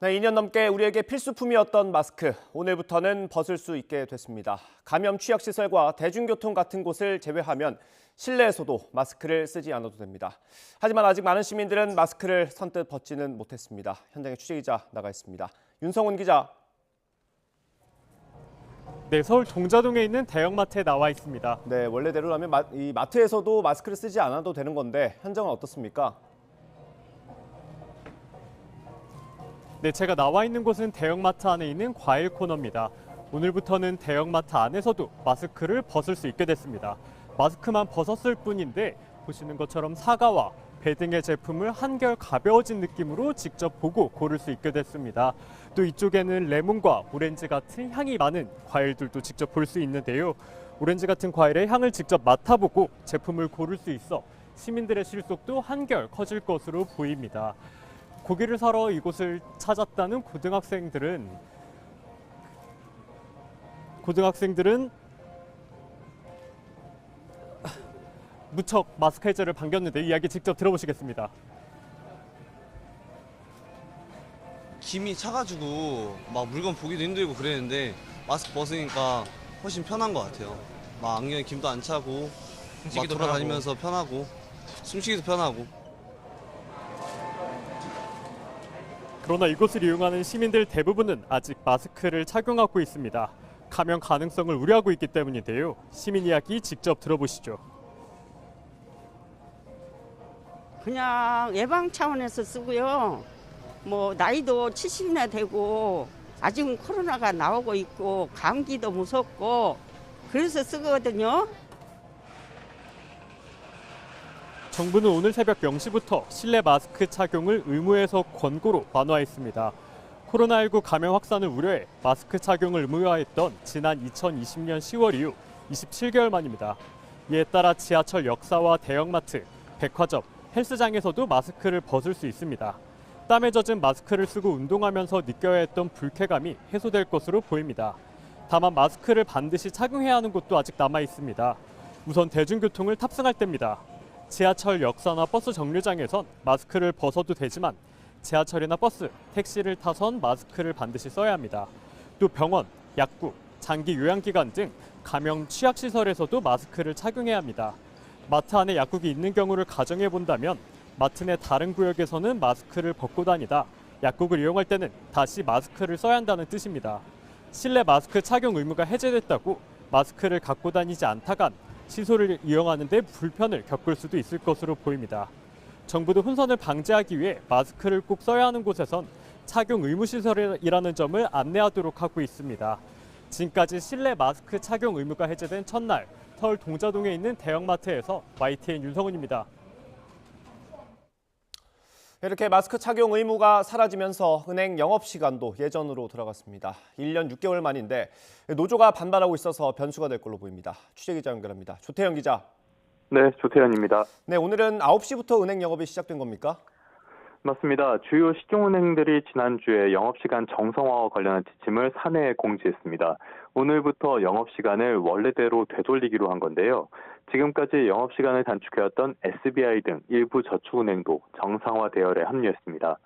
네, 2년 넘게 우리에게 필수품이었던 마스크, 오늘부터는 벗을 수 있게 됐습니다. 감염 취약시설과 대중교통 같은 곳을 제외하면 실내에서도 마스크를 쓰지 않아도 됩니다. 하지만 아직 많은 시민들은 마스크를 선뜻 벗지는 못했습니다. 현장에 취재기자 나가 있습니다. 윤성훈 기자. 네, 서울 동자동에 있는 대형마트에 나와 있습니다. 네, 원래대로라면 이 마트에서도 마스크를 쓰지 않아도 되는 건데 현장은 어떻습니까? 네, 제가 나와 있는 곳은 대형마트 안에 있는 과일 코너입니다. 오늘부터는 대형마트 안에서도 마스크를 벗을 수 있게 됐습니다. 마스크만 벗었을 뿐인데 보시는 것처럼 사과와 배 등의 제품을 한결 가벼워진 느낌으로 직접 보고 고를 수 있게 됐습니다. 또 이쪽에는 레몬과 오렌지 같은 향이 많은 과일들도 직접 볼 수 있는데요. 오렌지 같은 과일의 향을 직접 맡아보고 제품을 고를 수 있어 시민들의 실속도 한결 커질 것으로 보입니다. 고기를 사러 이곳을 찾았다는 고등학생들은 무척 마스크 해제를 반겼는데 이야기 직접 들어보시겠습니다. 김이 차가지고 막 물건 보기도 힘들고 그랬는데 마스크 벗으니까 훨씬 편한 것 같아요. 막 안경에 김도 안 차고 막 돌아다니면서 편하고 숨쉬기도 편하고. 그러나 이곳을 이용하는 시민들 대부분은 아직 마스크를 착용하고 있습니다. 감염 가능성을 우려하고 있기 때문인데요. 시민 이야기 직접 들어보시죠. 그냥 예방 차원에서 쓰고요. 뭐 나이도 70이나 되고 아직은 코로나가 나오고 있고 감기도 무섭고 그래서 쓰거든요. 정부는 오늘 새벽 0시부터 실내 마스크 착용을 의무에서 권고로 완화했습니다. 코로나19 감염 확산을 우려해 마스크 착용을 의무화했던 지난 2020년 10월 이후 27개월 만입니다. 이에 따라 지하철 역사와 대형마트, 백화점, 헬스장에서도 마스크를 벗을 수 있습니다. 땀에 젖은 마스크를 쓰고 운동하면서 느껴야 했던 불쾌감이 해소될 것으로 보입니다. 다만 마스크를 반드시 착용해야 하는 곳도 아직 남아 있습니다. 우선 대중교통을 탑승할 때입니다. 지하철 역사나 버스 정류장에선 마스크를 벗어도 되지만 지하철이나 버스, 택시를 타선 마스크를 반드시 써야 합니다. 또 병원, 약국, 장기 요양기관 등 감염 취약시설에서도 마스크를 착용해야 합니다. 마트 안에 약국이 있는 경우를 가정해 본다면 마트 내 다른 구역에서는 마스크를 벗고 다니다 약국을 이용할 때는 다시 마스크를 써야 한다는 뜻입니다. 실내 마스크 착용 의무가 해제됐다고 마스크를 갖고 다니지 않다간 시설을 이용하는 데 불편을 겪을 수도 있을 것으로 보입니다. 정부도 혼선을 방지하기 위해 마스크를 꼭 써야 하는 곳에선 착용 의무 시설이라는 점을 안내하도록 하고 있습니다. 지금까지 실내 마스크 착용 의무가 해제된 첫날, 서울 동자동에 있는 대형마트에서 YTN 윤성훈입니다. 이렇게 마스크 착용 의무가 사라지면서 은행 영업시간도 예전으로 돌아갔습니다. 1년 6개월 만인데 노조가 반발하고 있어서 변수가 될 걸로 보입니다. 취재기자 연결합니다. 조태현 기자. 네, 조태현입니다. 네, 오늘은 9시부터 은행 영업이 시작된 겁니까? 맞습니다. 주요 시중은행들이 지난주에 영업시간 정상화와 관련한 지침을 사내에 공지했습니다. 오늘부터 영업시간을 원래대로 되돌리기로 한 건데요. 지금까지 영업시간을 단축해왔던 SBI 등 일부 저축은행도 정상화 대열에 합류했습니다.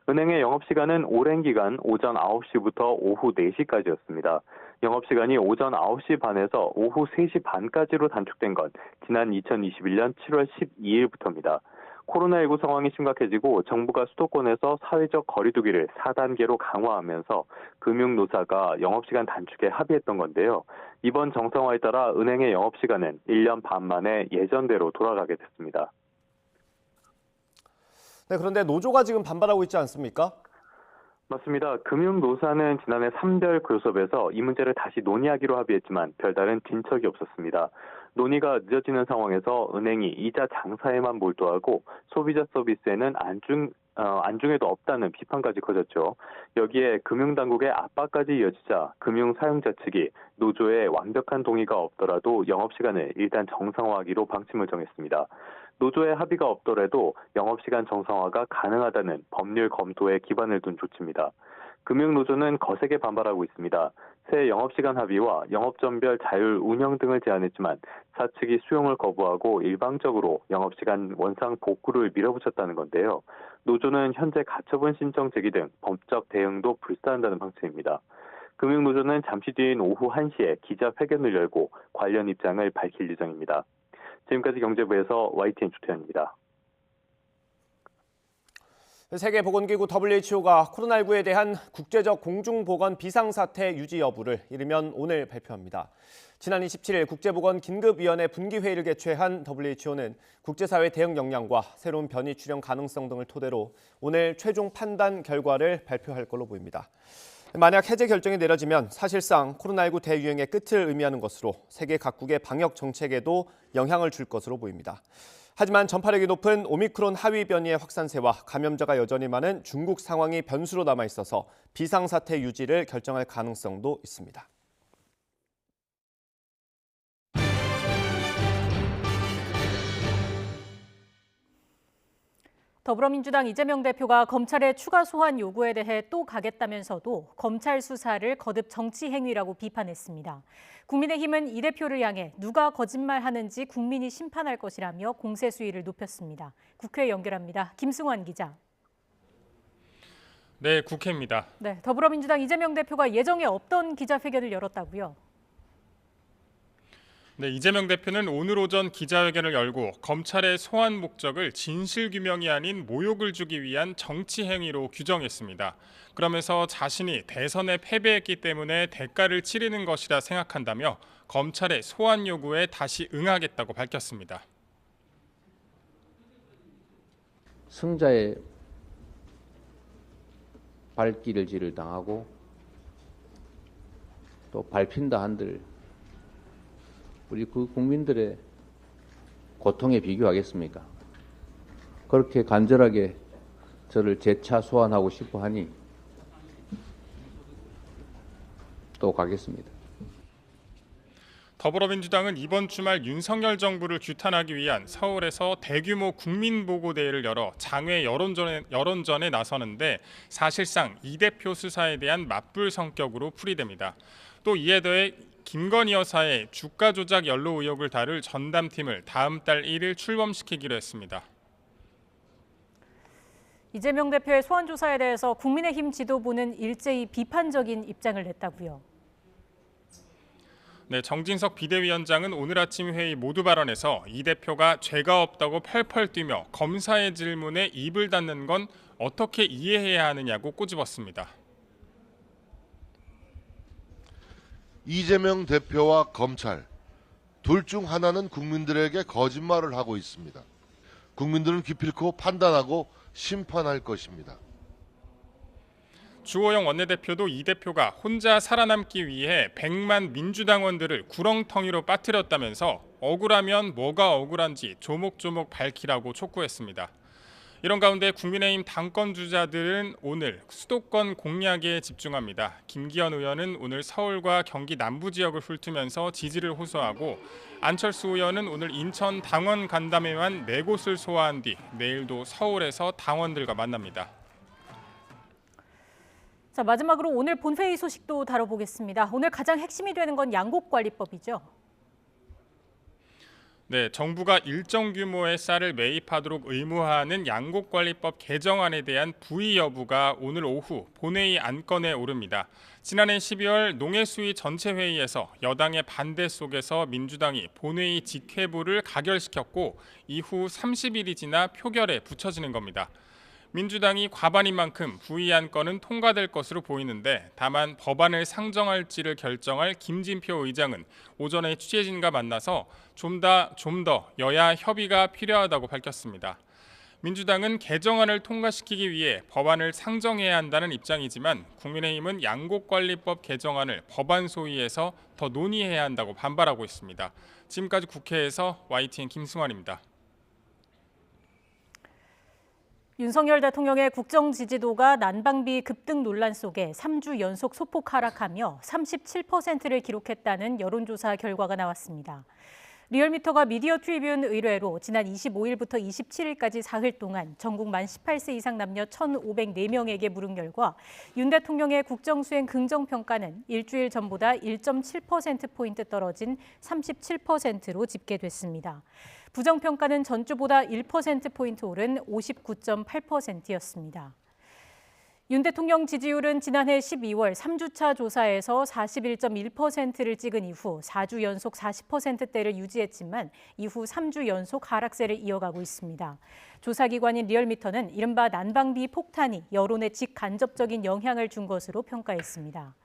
은행의 영업시간은 오랜 기간 오전 9시부터 오후 4시까지였습니다. 영업시간이 오전 9시 반에서 오후 3시 반까지로 단축된 건 지난 2021년 7월 12일부터입니다. 코로나19 상황이 심각해지고 정부가 수도권에서 사회적 거리두기를 4단계로 강화하면서 금융노사가 영업시간 단축에 합의했던 건데요. 이번 정상화에 따라 은행의 영업시간은 1년 반 만에 예전대로 돌아가게 됐습니다. 네, 그런데 노조가 지금 반발하고 있지 않습니까? 맞습니다. 금융노사는 지난해 3별 교섭에서 이 문제를 다시 논의하기로 합의했지만 별다른 진척이 없었습니다. 논의가 늦어지는 상황에서 은행이 이자 장사에만 몰두하고 소비자 서비스에는 안중에도 없다는 비판까지 커졌죠. 여기에 금융당국의 압박까지 이어지자 금융 사용자 측이 노조의 완벽한 동의가 없더라도 영업시간을 일단 정상화하기로 방침을 정했습니다. 노조의 합의가 없더라도 영업시간 정상화가 가능하다는 법률 검토에 기반을 둔 조치입니다. 금융노조는 거세게 반발하고 있습니다. 새 영업시간 합의와 영업점별 자율 운영 등을 제안했지만 사측이 수용을 거부하고 일방적으로 영업시간 원상 복구를 밀어붙였다는 건데요. 노조는 현재 가처분 신청 제기 등 법적 대응도 불사한다는 방침입니다. 금융노조는 잠시 뒤인 오후 1시에 기자회견을 열고 관련 입장을 밝힐 예정입니다. 지금까지 경제부에서 YTN 주태현입니다. 세계보건기구 WHO가 코로나19에 대한 국제적 공중보건 비상사태 유지 여부를 이르면 오늘 발표합니다. 지난 27일 국제보건긴급위원회 분기회의를 개최한 WHO는 국제사회 대응 역량과 새로운 변이 출현 가능성 등을 토대로 오늘 최종 판단 결과를 발표할 걸로 보입니다. 만약 해제 결정이 내려지면 사실상 코로나19 대유행의 끝을 의미하는 것으로 세계 각국의 방역 정책에도 영향을 줄 것으로 보입니다. 하지만 전파력이 높은 오미크론 하위 변이의 확산세와 감염자가 여전히 많은 중국 상황이 변수로 남아 있어서 비상사태 유지를 결정할 가능성도 있습니다. 더불어민주당 이재명 대표가 검찰의 추가 소환 요구에 대해 또 가겠다면서도 검찰 수사를 거듭 정치 행위라고 비판했습니다. 국민의힘은 이 대표를 향해 누가 거짓말하는지 국민이 심판할 것이라며 공세 수위를 높였습니다. 국회 연결합니다. 김승환 기자. 네, 국회입니다. 네, 더불어민주당 이재명 대표가 예정에 없던 기자회견을 열었다고요? 네, 이재명 대표는 오늘 오전 기자회견을 열고 검찰의 소환 목적을 진실규명이 아닌 모욕을 주기 위한 정치 행위로 규정했습니다. 그러면서 자신이 대선에 패배했기 때문에 대가를 치르는 것이라 생각한다며 검찰의 소환 요구에 다시 응하겠다고 밝혔습니다. 승자의 발길질을 당하고 또 밟힌다 한들 우리 그 국민들의 고통에 비교하겠습니까? 그렇게 간절하게 저를 재차 소환하고 싶어 하니 또 가겠습니다. 더불어민주당은 이번 주말 윤석열 정부를 규탄하기 위한 서울에서 대규모 국민보고대회를 열어 장외 여론전에 나서는데 사실상 이 대표 수사에 대한 맞불 성격으로 풀이됩니다. 또 이에 더해 김건희 여사의 주가 조작 연루 의혹을 다룰 전담팀을 다음 달 1일 출범시키기로 했습니다. 이재명 대표의 소환 조사에 대해서 국민의힘 지도부는 일제히 비판적인 입장을 냈다고요. 네, 정진석 비대위원장은 오늘 아침 회의 모두 발언에서 이 대표가 죄가 없다고 펄펄 뛰며 검사의 질문에 입을 닫는 건 어떻게 이해해야 하느냐고 꼬집었습니다. 이재명 대표와 검찰 둘 중 하나는 국민들에게 거짓말을 하고 있습니다. 국민들은 기필코 판단하고 심판할 것입니다. 주호영 원내대표도 이 대표가 혼자 살아남기 위해 100만 민주당원들을 구렁텅이로 빠뜨렸다면서 억울하면 뭐가 억울한지 조목조목 밝히라고 촉구했습니다. 이런 가운데 국민의힘 당권 주자들은 오늘 수도권 공약에 집중합니다. 김기현 의원은 오늘 서울과 경기 남부 지역을 훑으면서 지지를 호소하고 안철수 의원은 오늘 인천 당원 간담회만 4곳을 소화한 뒤 내일도 서울에서 당원들과 만납니다. 자, 마지막으로 오늘 본회의 소식도 다뤄보겠습니다. 오늘 가장 핵심이 되는 건 양곡관리법이죠. 네, 정부가 일정 규모의 쌀을 매입하도록 의무화하는 양곡관리법 개정안에 대한 부의 여부가 오늘 오후 본회의 안건에 오릅니다. 지난해 12월 농해수위 전체회의에서 여당의 반대 속에서 민주당이 본회의 직회부를 가결시켰고 이후 30일이 지나 표결에 붙여지는 겁니다. 민주당이 과반인 만큼 부의 안건은 통과될 것으로 보이는데 다만 법안을 상정할지를 결정할 김진표 의장은 오전에 취재진과 만나서 좀 더 여야 협의가 필요하다고 밝혔습니다. 민주당은 개정안을 통과시키기 위해 법안을 상정해야 한다는 입장이지만 국민의힘은 양곡관리법 개정안을 법안 소위에서 더 논의해야 한다고 반발하고 있습니다. 지금까지 국회에서 YTN 김승환입니다. 윤석열 대통령의 국정 지지도가 난방비 급등 논란 속에 3주 연속 소폭 하락하며 37%를 기록했다는 여론조사 결과가 나왔습니다. 리얼미터가 미디어 트리뷴 의뢰로 지난 25일부터 27일까지 사흘 동안 전국 만 18세 이상 남녀 1,504명에게 물은 결과 윤 대통령의 국정수행 긍정평가는 일주일 전보다 1.7%포인트 떨어진 37%로 집계됐습니다. 부정평가는 전주보다 1%포인트 오른 59.8%였습니다. 윤 대통령 지지율은 지난해 12월 3주차 조사에서 41.1%를 찍은 이후 4주 연속 40%대를 유지했지만 이후 3주 연속 하락세를 이어가고 있습니다. 조사기관인 리얼미터는 이른바 난방비 폭탄이 여론에 직간접적인 영향을 준 것으로 평가했습니다.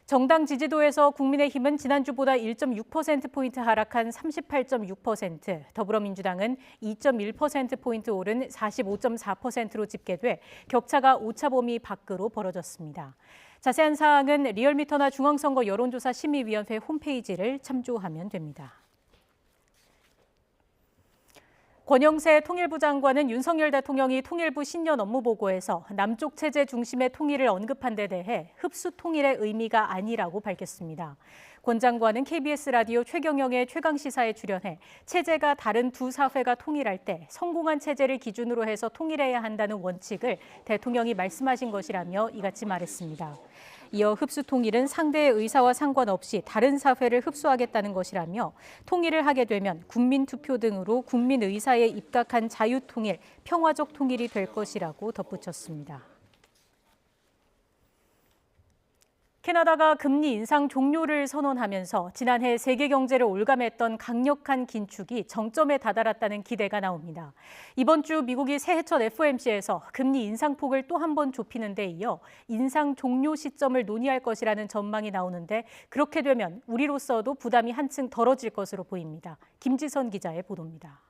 정당 지지도에서 국민의힘은 지난주보다 1.6%포인트 하락한 38.6%, 더불어민주당은 2.1%포인트 오른 45.4%로 집계돼 격차가 오차 범위 밖으로 벌어졌습니다. 자세한 사항은 리얼미터나 중앙선거 여론조사 심의위원회 홈페이지를 참조하면 됩니다. 권영세 통일부 장관은 윤석열 대통령이 통일부 신년 업무보고에서 남쪽 체제 중심의 통일을 언급한 데 대해 흡수 통일의 의미가 아니라고 밝혔습니다. 권 장관은 KBS 라디오 최경영의 최강시사에 출연해 체제가 다른 두 사회가 통일할 때 성공한 체제를 기준으로 해서 통일해야 한다는 원칙을 대통령이 말씀하신 것이라며 이같이 말했습니다. 이어 흡수 통일은 상대의 의사와 상관없이 다른 사회를 흡수하겠다는 것이라며 통일을 하게 되면 국민 투표 등으로 국민 의사에 입각한 자유 통일, 평화적 통일이 될 것이라고 덧붙였습니다. 캐나다가 금리 인상 종료를 선언하면서 지난해 세계 경제를 올감했던 강력한 긴축이 정점에 다다랐다는 기대가 나옵니다. 이번 주 미국이 새해 첫 FOMC에서 금리 인상폭을 또 한 번 좁히는 데 이어 인상 종료 시점을 논의할 것이라는 전망이 나오는데 그렇게 되면 우리로서도 부담이 한층 덜어질 것으로 보입니다. 김지선 기자의 보도입니다.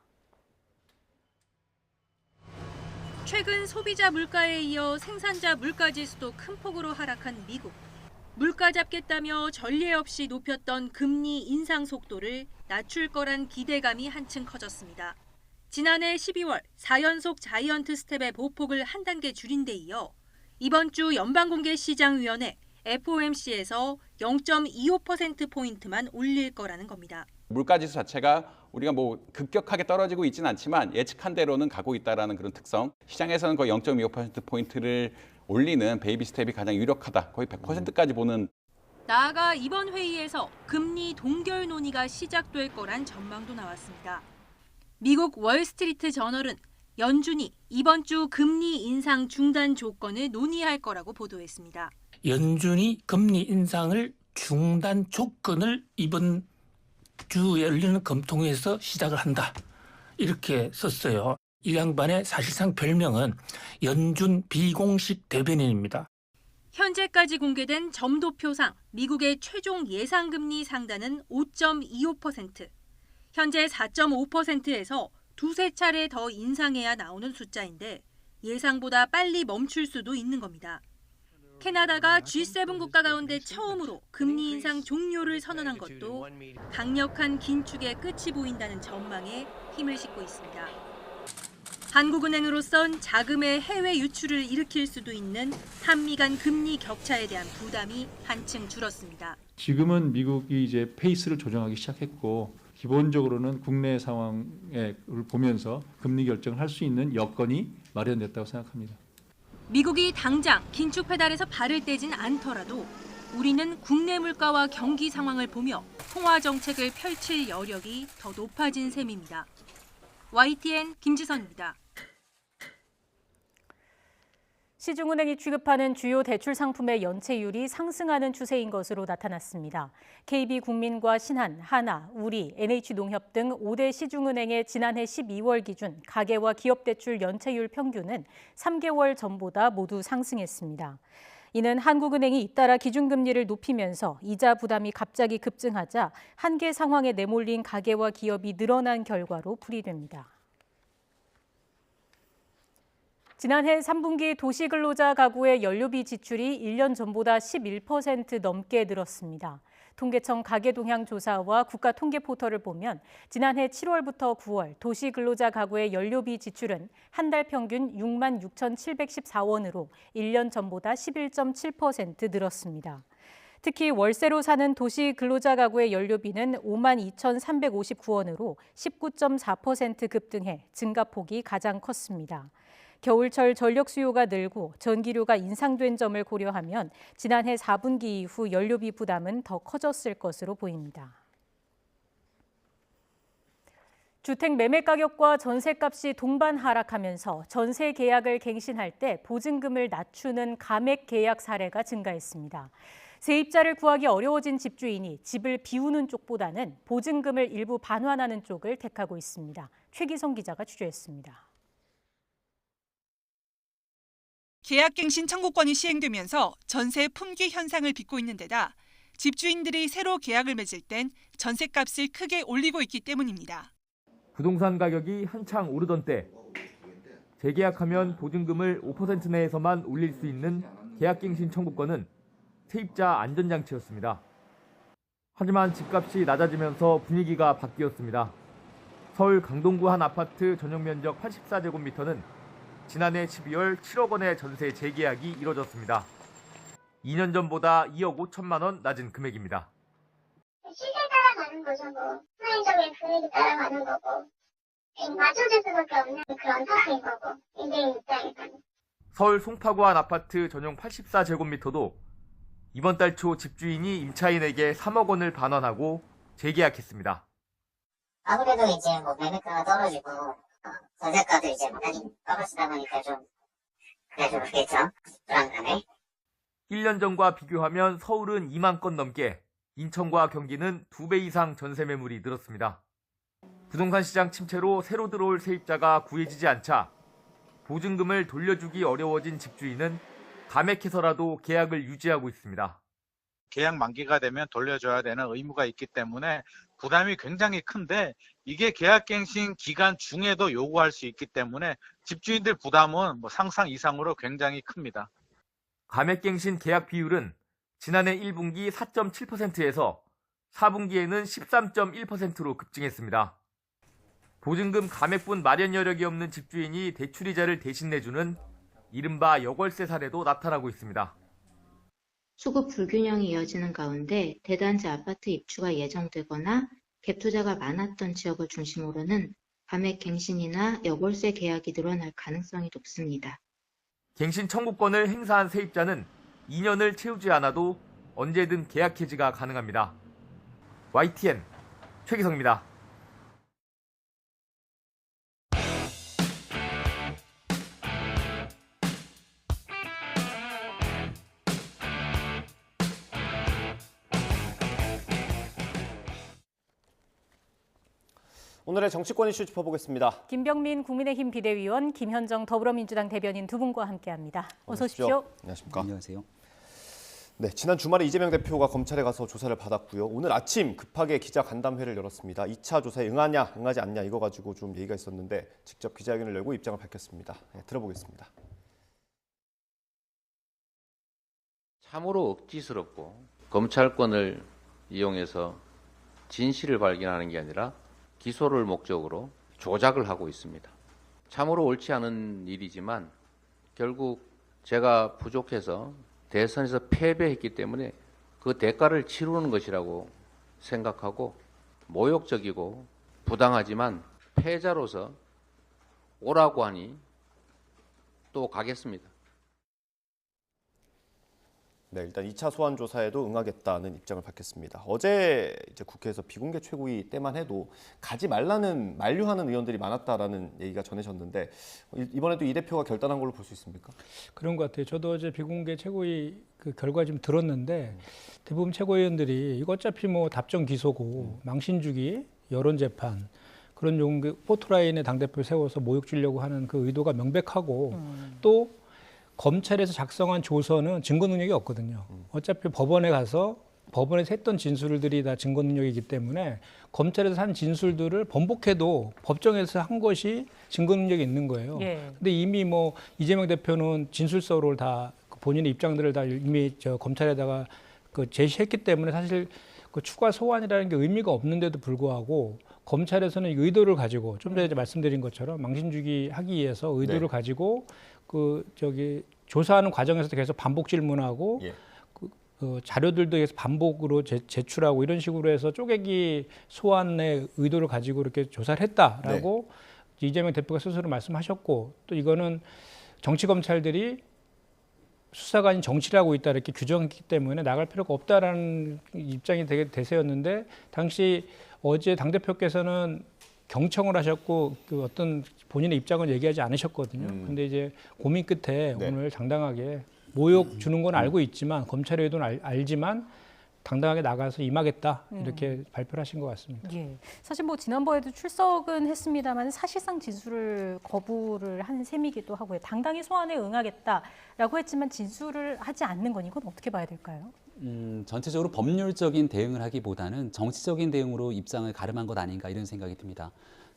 최근 소비자 물가에 이어 생산자 물가 지수도 큰 폭으로 하락한 미국. 물가 잡겠다며 전례 없이 높였던 금리 인상 속도를 낮출 거란 기대감이 한층 커졌습니다. 지난해 12월 4연속 자이언트 스텝의 보폭을 한 단계 줄인 데 이어 이번 주 연방공개시장위원회 FOMC에서 0.25%포인트만 올릴 거라는 겁니다. 물가지수 자체가 우리가 급격하게 떨어지고 있지는 않지만 예측한 대로는 가고 있다는 그런 특성. 시장에서는 거의 0.25%포인트를 올리는 베이비 스텝이 가장 유력하다. 거의 100%까지 보는. 나아가 이번 회의에서 금리 동결 논의가 시작될 거란 전망도 나왔습니다. 미국 월스트리트 저널은 연준이 이번 주 금리 인상 중단 조건을 논의할 거라고 보도했습니다. 연준이 금리 인상을 중단 조건을 이번 주 열리는 검토회에서 시작을 한다. 이렇게 썼어요. 이 양반의 사실상 별명은 연준 비공식 대변인입니다. 현재까지 공개된 점도표상 미국의 최종 예상금리 상단은 5.25%. 현재 4.5%에서 두세 차례 더 인상해야 나오는 숫자인데 예상보다 빨리 멈출 수도 있는 겁니다. 캐나다가 G7 국가 가운데 처음으로 금리 인상 종료를 선언한 것도 강력한 긴축의 끝이 보인다는 전망에 힘을 싣고 있습니다. 한국은행으로선 자금의 해외 유출을 일으킬 수도 있는 한미 간 금리 격차에 대한 부담이 한층 줄었습니다. 지금은 미국이 이제 페이스를 조정하기 시작했고 기본적으로는 국내 상황을 보면서 금리 결정을 할 수 있는 여건이 마련됐다고 생각합니다. 미국이 당장 긴축 페달에서 발을 떼진 않더라도 우리는 국내 물가와 경기 상황을 보며 통화 정책을 펼칠 여력이 더 높아진 셈입니다. YTN 김지선입니다. 시중은행이 취급하는 주요 대출 상품의 연체율이 상승하는 추세인 것으로 나타났습니다. KB국민과 신한, 하나, 우리, NH농협 등 5대 시중은행의 지난해 12월 기준 가계와 기업 대출 연체율 평균은 3개월 전보다 모두 상승했습니다. 이는 한국은행이 잇따라 기준금리를 높이면서 이자 부담이 갑자기 급증하자 한계 상황에 내몰린 가계와 기업이 늘어난 결과로 풀이됩니다. 지난해 3분기 도시근로자 가구의 연료비 지출이 1년 전보다 11% 넘게 늘었습니다. 통계청 가계동향조사와 국가통계포털을 보면 지난해 7월부터 9월 도시근로자 가구의 연료비 지출은 한 달 평균 6만 6,714원으로 1년 전보다 11.7% 늘었습니다. 특히 월세로 사는 도시 근로자 가구의 연료비는 52,359원으로 19.4% 급등해 증가폭이 가장 컸습니다. 겨울철 전력 수요가 늘고 전기료가 인상된 점을 고려하면 지난해 4분기 이후 연료비 부담은 더 커졌을 것으로 보입니다. 주택 매매 가격과 전세값이 동반 하락하면서 전세 계약을 갱신할 때 보증금을 낮추는 감액 계약 사례가 증가했습니다. 세입자를 구하기 어려워진 집주인이 집을 비우는 쪽보다는 보증금을 일부 반환하는 쪽을 택하고 있습니다. 최기성 기자가 취재했습니다. 계약갱신 청구권이 시행되면서 전세 품귀 현상을 빚고 있는 데다 집주인들이 새로 계약을 맺을 땐 전세값을 크게 올리고 있기 때문입니다. 부동산 가격이 한창 오르던 때 재계약하면 보증금을 5% 내에서만 올릴 수 있는 계약갱신 청구권은 세입자 안전장치였습니다. 하지만 집값이 낮아지면서 분위기가 바뀌었습니다. 서울 강동구 한 아파트 전용 면적 84제곱미터는 지난해 12월 7억 원의 전세 재계약이 이뤄졌습니다. 2년 전보다 2억 5천만 원 낮은 금액입니다. 시세에 따라가는 거죠. 사회적인 분위기 따라가는 거고 맞춰줄 수밖에 없는 그런 상황인 거고 임대인 입장에서는. 서울 송파구 한 아파트 전용 84제곱미터도 이번 달 초 집주인이 임차인에게 3억 원을 반환하고 재계약했습니다. 아무래도 이제 매매가가 떨어지고 전세가도 이제 많이 떨어지다 보니까 좀 그래도 그렇겠죠. 불안감에. 1년 전과 비교하면 서울은 2만 건 넘게, 인천과 경기는 2배 이상 전세 매물이 늘었습니다. 부동산 시장 침체로 새로 들어올 세입자가 구해지지 않자 보증금을 돌려주기 어려워진 집주인은 감액해서라도 계약을 유지하고 있습니다. 계약 만기가 되면 돌려줘야 되는 의무가 있기 때문에 부담이 굉장히 큰데 이게 계약갱신 기간 중에도 요구할 수 있기 때문에 집주인들 부담은 상상 이상으로 굉장히 큽니다. 감액갱신 계약 비율은 지난해 1분기 4.7%에서 4분기에는 13.1%로 급증했습니다. 보증금 감액분 마련 여력이 없는 집주인이 대출이자를 대신 내주는 이른바 여월세 사례도 나타나고 있습니다. 수급 불균형이 이어지는 가운데 대단지 아파트 입주가 예정되거나 갭 투자가 많았던 지역을 중심으로는 감액 갱신이나 여월세 계약이 늘어날 가능성이 높습니다. 갱신 청구권을 행사한 세입자는 2년을 채우지 않아도 언제든 계약 해지가 가능합니다. YTN 최기성입니다. 오늘의 정치권 이슈 짚어보겠습니다. 김병민 국민의힘 비대위원, 김현정 더불어민주당 대변인 두 분과 함께합니다. 어서 오십시오. 안녕하십니까. 안녕하세요. 네, 지난 주말에 이재명 대표가 검찰에 가서 조사를 받았고요. 오늘 아침 급하게 기자 간담회를 열었습니다. 2차 조사에 응하냐, 응하지 않냐 이거 가지고 좀 얘기가 있었는데 직접 기자회견을 열고 입장을 밝혔습니다. 네, 들어보겠습니다. 참으로 억지스럽고 검찰권을 이용해서 진실을 발견하는 게 아니라 기소를 목적으로 조작을 하고 있습니다. 참으로 옳지 않은 일이지만 결국 제가 부족해서 대선에서 패배했기 때문에 그 대가를 치르는 것이라고 생각하고 모욕적이고 부당하지만 패자로서 오라고 하니 또 가겠습니다. 네, 일단 2차 소환 조사에도 응하겠다는 입장을 밝혔습니다. 어제 이제 국회에서 비공개 최고위 때만 해도 가지 말라는 만류하는 의원들이 많았다라는 얘기가 전해졌는데 이번에도 이 대표가 결단한 걸로 볼 수 있습니까? 그런 것 같아요. 저도 어제 비공개 최고위 그 결과 좀 들었는데 대부분 최고위원들이 이거 어차피 뭐 답정 기소고 망신 주기, 여론 재판 그런 용기 포토라인에 당대표 세워서 모욕 주려고 하는 그 의도가 명백하고 또 검찰에서 작성한 조서는 증거 능력이 없거든요. 어차피 법원에 가서 법원에서 했던 진술들이 다 증거 능력이기 때문에 검찰에서 한 진술들을 번복해도 법정에서 한 것이 증거 능력이 있는 거예요. 근데 이미 뭐 이재명 대표는 진술서를 다 본인의 입장들을 다 이미 검찰에다가 그 제시했기 때문에 사실 그 추가 소환이라는 게 의미가 없는데도 불구하고 검찰에서는 의도를 가지고 좀 전에 말씀드린 것처럼 망신 주기 하기 위해서 의도를 가지고 조사하는 과정에서도 계속 반복 질문하고 자료들도 계속 반복으로 제출하고 이런 식으로 해서 쪼개기 소환의 의도를 가지고 이렇게 조사를 했다라고 이재명 대표가 스스로 말씀하셨고, 또 이거는 정치 검찰들이 수사가 아닌 정치를 하고 있다 이렇게 규정했기 때문에 나갈 필요가 없다라는 입장이 되게 대세였는데, 당시 어제 당대표께서는 경청을 하셨고 그 어떤 본인의 입장은 얘기하지 않으셨거든요. 근데 이제 고민 끝에 오늘 당당하게 모욕 주는 건 알고 있지만 검찰의 의도는 알지만 당당하게 나가서 임하겠다 이렇게 발표를 하신 것 같습니다. 예. 사실 뭐 지난번에도 출석은 했습니다만 사실상 진술을 거부를 한 셈이기도 하고요. 당당히 소환에 응하겠다라고 했지만 진술을 하지 않는 건 이건 어떻게 봐야 될까요? 전체적으로 법률적인 대응을 하기보다는 정치적인 대응으로 입장을 가름한 것 아닌가 이런 생각이 듭니다.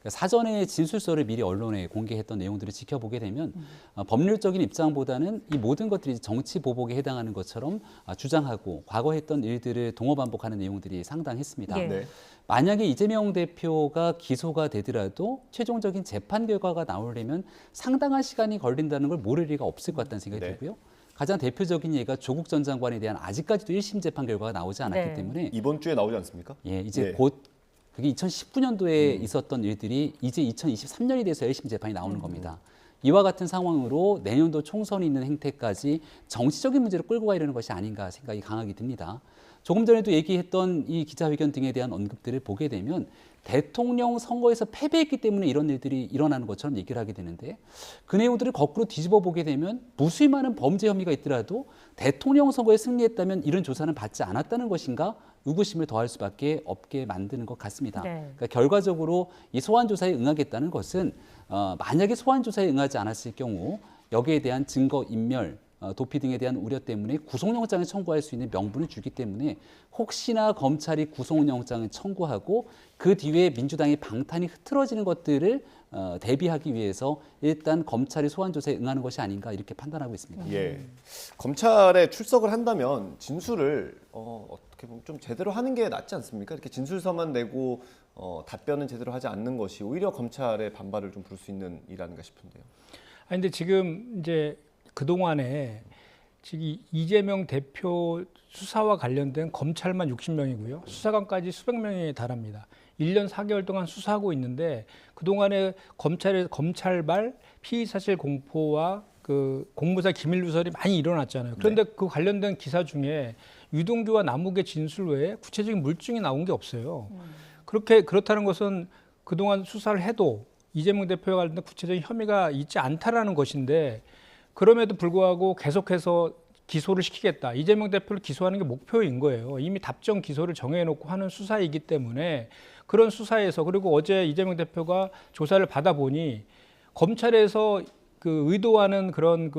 사전에 진술서를 미리 언론에 공개했던 내용들을 지켜보게 되면 법률적인 입장보다는 이 모든 것들이 정치 보복에 해당하는 것처럼 주장하고 과거 했던 일들을 동어반복하는 내용들이 상당했습니다. 만약에 이재명 대표가 기소가 되더라도 최종적인 재판 결과가 나오려면 상당한 시간이 걸린다는 걸 모를 리가 없을 것 같다는 생각이 들고요. 가장 대표적인 예가 조국 전 장관에 대한 아직까지도 1심 재판 결과가 나오지 않았기 때문에 이번 주에 나오지 않습니까? 예, 이제 곧 그게 2019년도에 있었던 일들이 이제 2023년이 돼서 1심 재판이 나오는 겁니다. 이와 같은 상황으로 내년도 총선이 있는 행태까지 정치적인 문제로 끌고 가려는 것이 아닌가 생각이 강하게 듭니다. 조금 전에도 얘기했던 이 기자회견 등에 대한 언급들을 보게 되면 대통령 선거에서 패배했기 때문에 이런 일들이 일어나는 것처럼 얘기를 하게 되는데, 그 내용들을 거꾸로 뒤집어 보게 되면 무수히 많은 범죄 혐의가 있더라도 대통령 선거에 승리했다면 이런 조사는 받지 않았다는 것인가 의구심을 더할 수밖에 없게 만드는 것 같습니다. 그러니까 결과적으로 이 소환 조사에 응하겠다는 것은 만약에 소환 조사에 응하지 않았을 경우 여기에 대한 증거 인멸, 도피 등에 대한 우려 때문에 구속영장을 청구할 수 있는 명분을 주기 때문에 혹시나 검찰이 구속영장을 청구하고 그 뒤에 민주당의 방탄이 흐트러지는 것들을 대비하기 위해서 일단 검찰이 소환 조사에 응하는 것이 아닌가 이렇게 판단하고 있습니다. 예, 검찰에 출석을 한다면 진술을 어떻게 보면 좀 제대로 하는 게 낫지 않습니까? 이렇게 진술서만 내고 답변은 제대로 하지 않는 것이 오히려 검찰의 반발을 좀 부를 수 있는 일 아닌가 싶은데요. 아니 근데 지금 이제 그동안에 지금 이재명 대표 수사와 관련된 검찰만 60명이고요. 수사관까지 수백 명에 달합니다. 1년 4개월 동안 수사하고 있는데 그동안에 검찰발 피의사실 공포와 그 공무사 기밀 누설이 많이 일어났잖아요. 그런데 그 관련된 기사 중에 유동규와 남욱의 진술 외에 구체적인 물증이 나온 게 없어요. 그렇다는 것은 그동안 수사를 해도 이재명 대표와 관련된 구체적인 혐의가 있지 않다라는 것인데, 그럼에도 불구하고 계속해서 기소를 시키겠다. 이재명 대표를 기소하는 게 목표인 거예요. 이미 답정 기소를 정해놓고 하는 수사이기 때문에 그런 수사에서, 그리고 어제 이재명 대표가 조사를 받아보니 검찰에서 그 의도하는 그런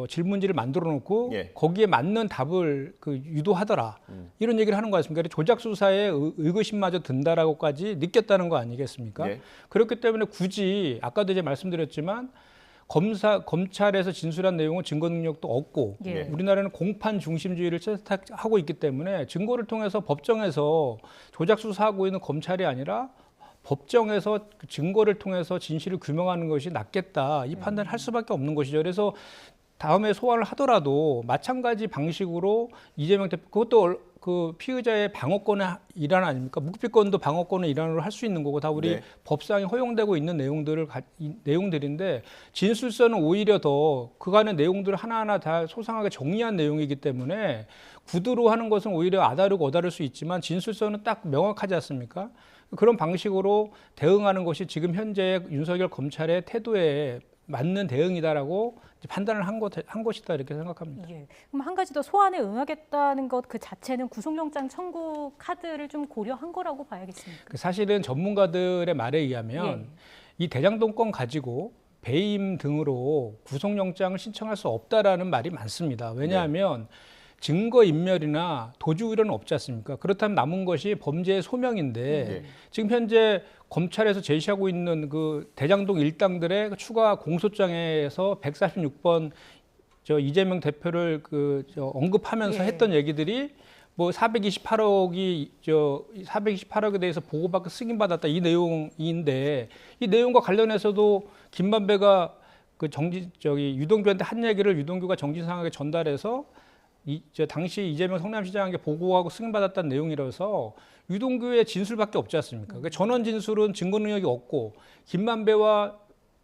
질문지를 만들어 놓고 거기에 맞는 답을 유도하더라. 이런 얘기를 하는 거 아닙니까? 조작 수사에 의구심마저 든다라고까지 느꼈다는 거 아니겠습니까? 그렇기 때문에 굳이 아까도 이제 말씀드렸지만 검찰에서 진술한 내용은 증거 능력도 없고 우리나라는 공판 중심주의를 채택하고 있기 때문에 증거를 통해서 법정에서 조작 수사하고 있는 검찰이 아니라 법정에서 증거를 통해서 진실을 규명하는 것이 낫겠다. 이 판단을 할 수밖에 없는 것이죠. 그래서 다음에 소환을 하더라도 마찬가지 방식으로 이재명 대표, 그것도 그 피의자의 방어권의 일환 아닙니까? 묵비권도 방어권의 일환으로 할 수 있는 거고 다 우리 법상에 허용되고 있는 내용들인데, 진술서는 오히려 더 그간의 내용들을 하나하나 다 소상하게 정리한 내용이기 때문에 구두로 하는 것은 오히려 아다르고 어다를 수 있지만 진술서는 딱 명확하지 않습니까? 그런 방식으로 대응하는 것이 지금 현재 윤석열 검찰의 태도에 맞는 대응이다라고 판단을 한 것이다 이렇게 생각합니다. 그럼 한 가지 더 소환에 응하겠다는 것 그 자체는 구속영장 청구 카드를 좀 고려한 거라고 봐야겠습니까? 사실은 전문가들의 말에 의하면 이 대장동 건 가지고 배임 등으로 구속영장을 신청할 수 없다라는 말이 많습니다. 왜냐하면 증거인멸이나 도주우려는 없지 않습니까? 그렇다면 남은 것이 범죄의 소명인데 지금 현재 검찰에서 제시하고 있는 그 대장동 일당들의 추가 공소장에서 146번 이재명 대표를 언급하면서 했던 얘기들이 뭐 428억에 대해서 보고받고 승인받았다 이 내용인데, 이 내용과 관련해서도 김만배가 유동규한테 한 얘기를 유동규가 정진상에게 전달해서 당시 이재명 성남시장에게 보고하고 승인받았다는 내용이라서 유동규의 진술밖에 없지 않습니까? 그러니까 전원 진술은 증거 능력이 없고 김만배와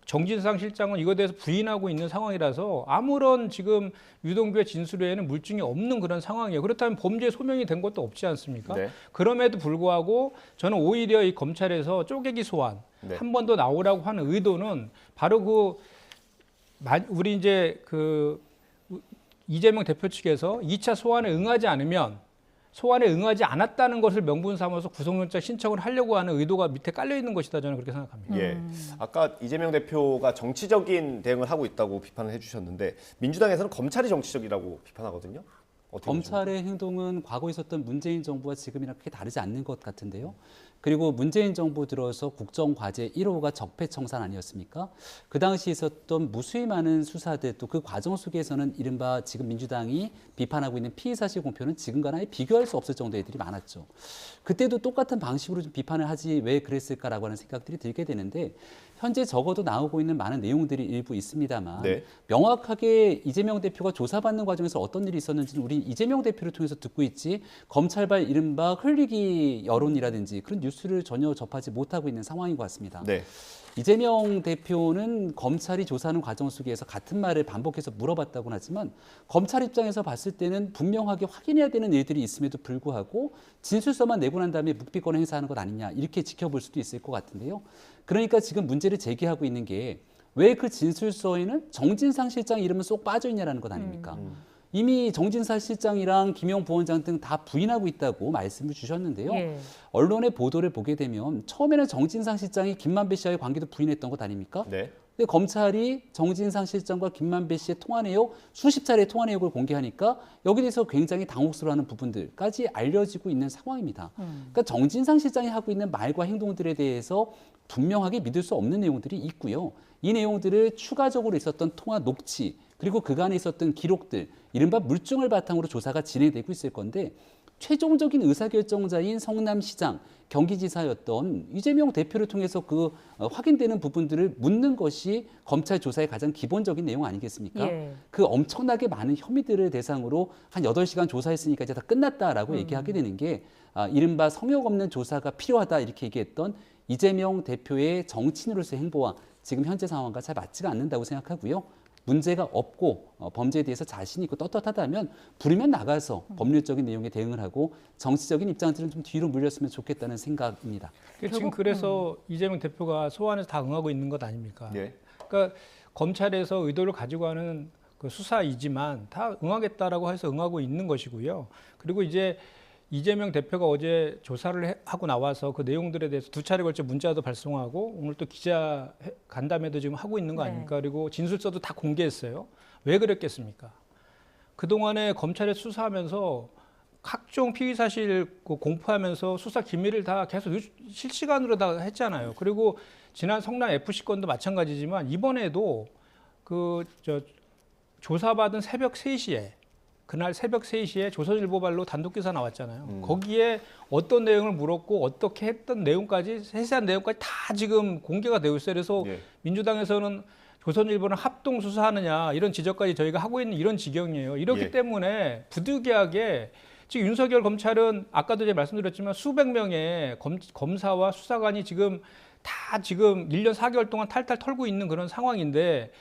정진상 실장은 이거에 대해서 부인하고 있는 상황이라서 아무런 지금 유동규의 진술 외에는 물증이 없는 그런 상황이에요. 그렇다면 범죄 소명이 된 것도 없지 않습니까? 네. 그럼에도 불구하고 저는 오히려 이 검찰에서 쪼개기 소환 한 번 더 나오라고 하는 의도는 바로 우리 이제 이재명 대표 측에서 2차 소환에 응하지 않으면 소환에 응하지 않았다는 것을 명분 삼아서 구속영장 신청을 하려고 하는 의도가 밑에 깔려 있는 것이다, 저는 그렇게 생각합니다. 예. 아까 이재명 대표가 정치적인 대응을 하고 있다고 비판을 해주셨는데 민주당에서는 검찰이 정치적이라고 비판하거든요. 검찰의 행동은 과거 있었던 문재인 정부와 지금이랑 크게 다르지 않는 것 같은데요. 그리고 문재인 정부 들어서 국정과제 1호가 적폐청산 아니었습니까? 그 당시 있었던 무수히 많은 수사들 또 그 과정 속에서는 이른바 지금 민주당이 비판하고 있는 피의사실 공표는 지금과는 아예 비교할 수 없을 정도의 애들이 많았죠. 그때도 똑같은 방식으로 좀 비판을 하지 왜 그랬을까라고 하는 생각들이 들게 되는데 현재 적어도 나오고 있는 많은 내용들이 일부 있습니다만 명확하게 이재명 대표가 조사받는 과정에서 어떤 일이 있었는지는 우리 이재명 대표를 통해서 듣고 있지 검찰발 이른바 흘리기 여론이라든지 그런 뉴스를 전혀 접하지 못하고 있는 상황인 것 같습니다. 네. 이재명 대표는 검찰이 조사하는 과정 속에서 같은 말을 반복해서 물어봤다고는 하지만 검찰 입장에서 봤을 때는 분명하게 확인해야 되는 일들이 있음에도 불구하고 진술서만 내고 난 다음에 묵비권을 행사하는 것 아니냐 이렇게 지켜볼 수도 있을 것 같은데요. 그러니까 지금 문제를 제기하고 있는 게 왜 그 진술서에는 정진상 실장 이름은 쏙 빠져있냐라는 것 아닙니까? 이미 정진상 실장이랑 김용 부원장 등 다 부인하고 있다고 말씀을 주셨는데요. 언론의 보도를 보게 되면 처음에는 정진상 실장이 김만배 씨와의 관계도 부인했던 것 아닙니까? 네. 근데 검찰이 정진상 실장과 김만배 씨의 통화 내역, 수십 차례의 통화 내역을 공개하니까 여기에 대해서 굉장히 당혹스러워하는 부분들까지 알려지고 있는 상황입니다. 그러니까 정진상 실장이 하고 있는 말과 행동들에 대해서 분명하게 믿을 수 없는 내용들이 있고요. 이 내용들을 추가적으로 있었던 통화 녹취, 그리고 그간에 있었던 기록들, 이른바 물증을 바탕으로 조사가 진행되고 있을 건데 최종적인 의사결정자인 성남시장, 경기지사였던 이재명 대표를 통해서 확인되는 부분들을 묻는 것이 검찰 조사의 가장 기본적인 내용 아니겠습니까? 그 엄청나게 많은 혐의들을 대상으로 한 8시간 조사했으니까 이제 다 끝났다라고 얘기하게 되는 게 이른바 성역 없는 조사가 필요하다 이렇게 얘기했던 이재명 대표의 정치인으로서의 행보와 지금 현재 상황과 잘 맞지가 않는다고 생각하고요. 문제가 없고 범죄에 대해서 자신 있고 떳떳하다면 부르면 나가서 법률적인 내용에 대응을 하고 정치적인 입장들은 좀 뒤로 물렸으면 좋겠다는 생각입니다. 지금 그래서 이재명 대표가 소환해서 다 응하고 있는 것 아닙니까? 그러니까 검찰에서 의도를 가지고 하는 그 수사이지만 다 응하겠다라고 해서 응하고 있는 것이고요. 그리고 이제 이재명 대표가 어제 조사를 하고 나와서 그 내용들에 대해서 2차례 걸쳐 문자도 발송하고 오늘 또 기자 간담회도 지금 하고 있는 거 아닙니까? 그리고 진술서도 다 공개했어요. 왜 그랬겠습니까? 그동안에 검찰에 수사하면서 각종 피의 사실 공포하면서 수사 기밀을 다 계속 실시간으로 다 했잖아요. 그리고 지난 성남 FC 건도 마찬가지지만 이번에도 조사받은 새벽 3시에 그날 새벽 3시에 조선일보발로 단독기사 나왔잖아요. 거기에 어떤 내용을 물었고 어떻게 했던 내용까지 세세한 내용까지 다 지금 공개가 되고 있어요. 그래서 민주당에서는 조선일보는 합동 수사하느냐 이런 지적까지 저희가 하고 있는 이런 지경이에요. 이렇기 때문에 부득이하게 지금 윤석열 검찰은 아까도 제가 말씀드렸지만 수백 명의 검사와 수사관이 지금 다 지금 1년 4개월 동안 탈탈 털고 있는 그런 상황인데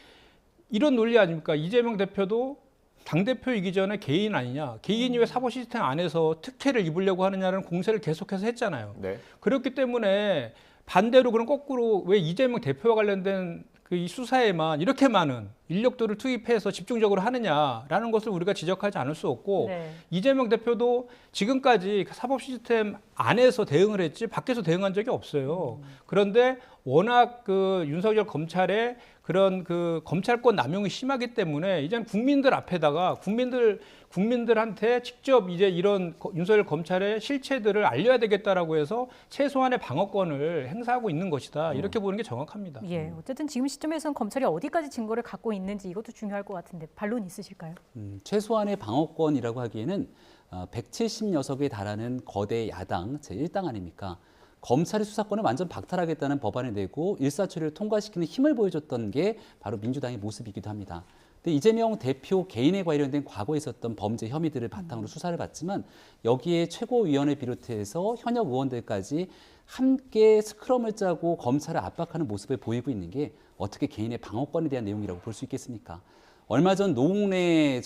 이런 논리 아닙니까? 이재명 대표도 당대표이기 전에 개인 아니냐. 개인이 왜 사법 시스템 안에서 특혜를 입으려고 하느냐는 공세를 계속해서 했잖아요. 그렇기 때문에 반대로 그럼 거꾸로 왜 이재명 대표와 관련된 이 수사에만 이렇게 많은 인력들을 투입해서 집중적으로 하느냐라는 것을 우리가 지적하지 않을 수 없고 이재명 대표도 지금까지 사법 시스템 안에서 대응을 했지 밖에서 대응한 적이 없어요. 그런데 워낙 윤석열 검찰의 그런 검찰권 남용이 심하기 때문에 이제는 국민들 앞에다가 국민들한테 직접 이제 이런 윤석열 검찰의 실체들을 알려야 되겠다라고 해서 최소한의 방어권을 행사하고 있는 것이다. 이렇게 보는 게 정확합니다. 예, 어쨌든 지금 시점에서는 검찰이 어디까지 증거를 갖고 있는지 이것도 중요할 것 같은데 반론 있으실까요? 최소한의 방어권이라고 하기에는 170여 석에 달하는 거대 야당 제1당 아닙니까? 검찰의 수사권을 완전 박탈하겠다는 법안을 내고 일사천리를 통과시키는 힘을 보여줬던 게 바로 민주당의 모습이기도 합니다. 근데 이재명 대표 개인에 관련된 과거에 있었던 범죄 혐의들을 바탕으로 수사를 받지만 여기에 최고위원을 비롯해서 현역 의원들까지 함께 스크럼을 짜고 검찰을 압박하는 모습을 보이고 있는 게 어떻게 개인의 방어권에 대한 내용이라고 볼 수 있겠습니까? 얼마 전 노웅래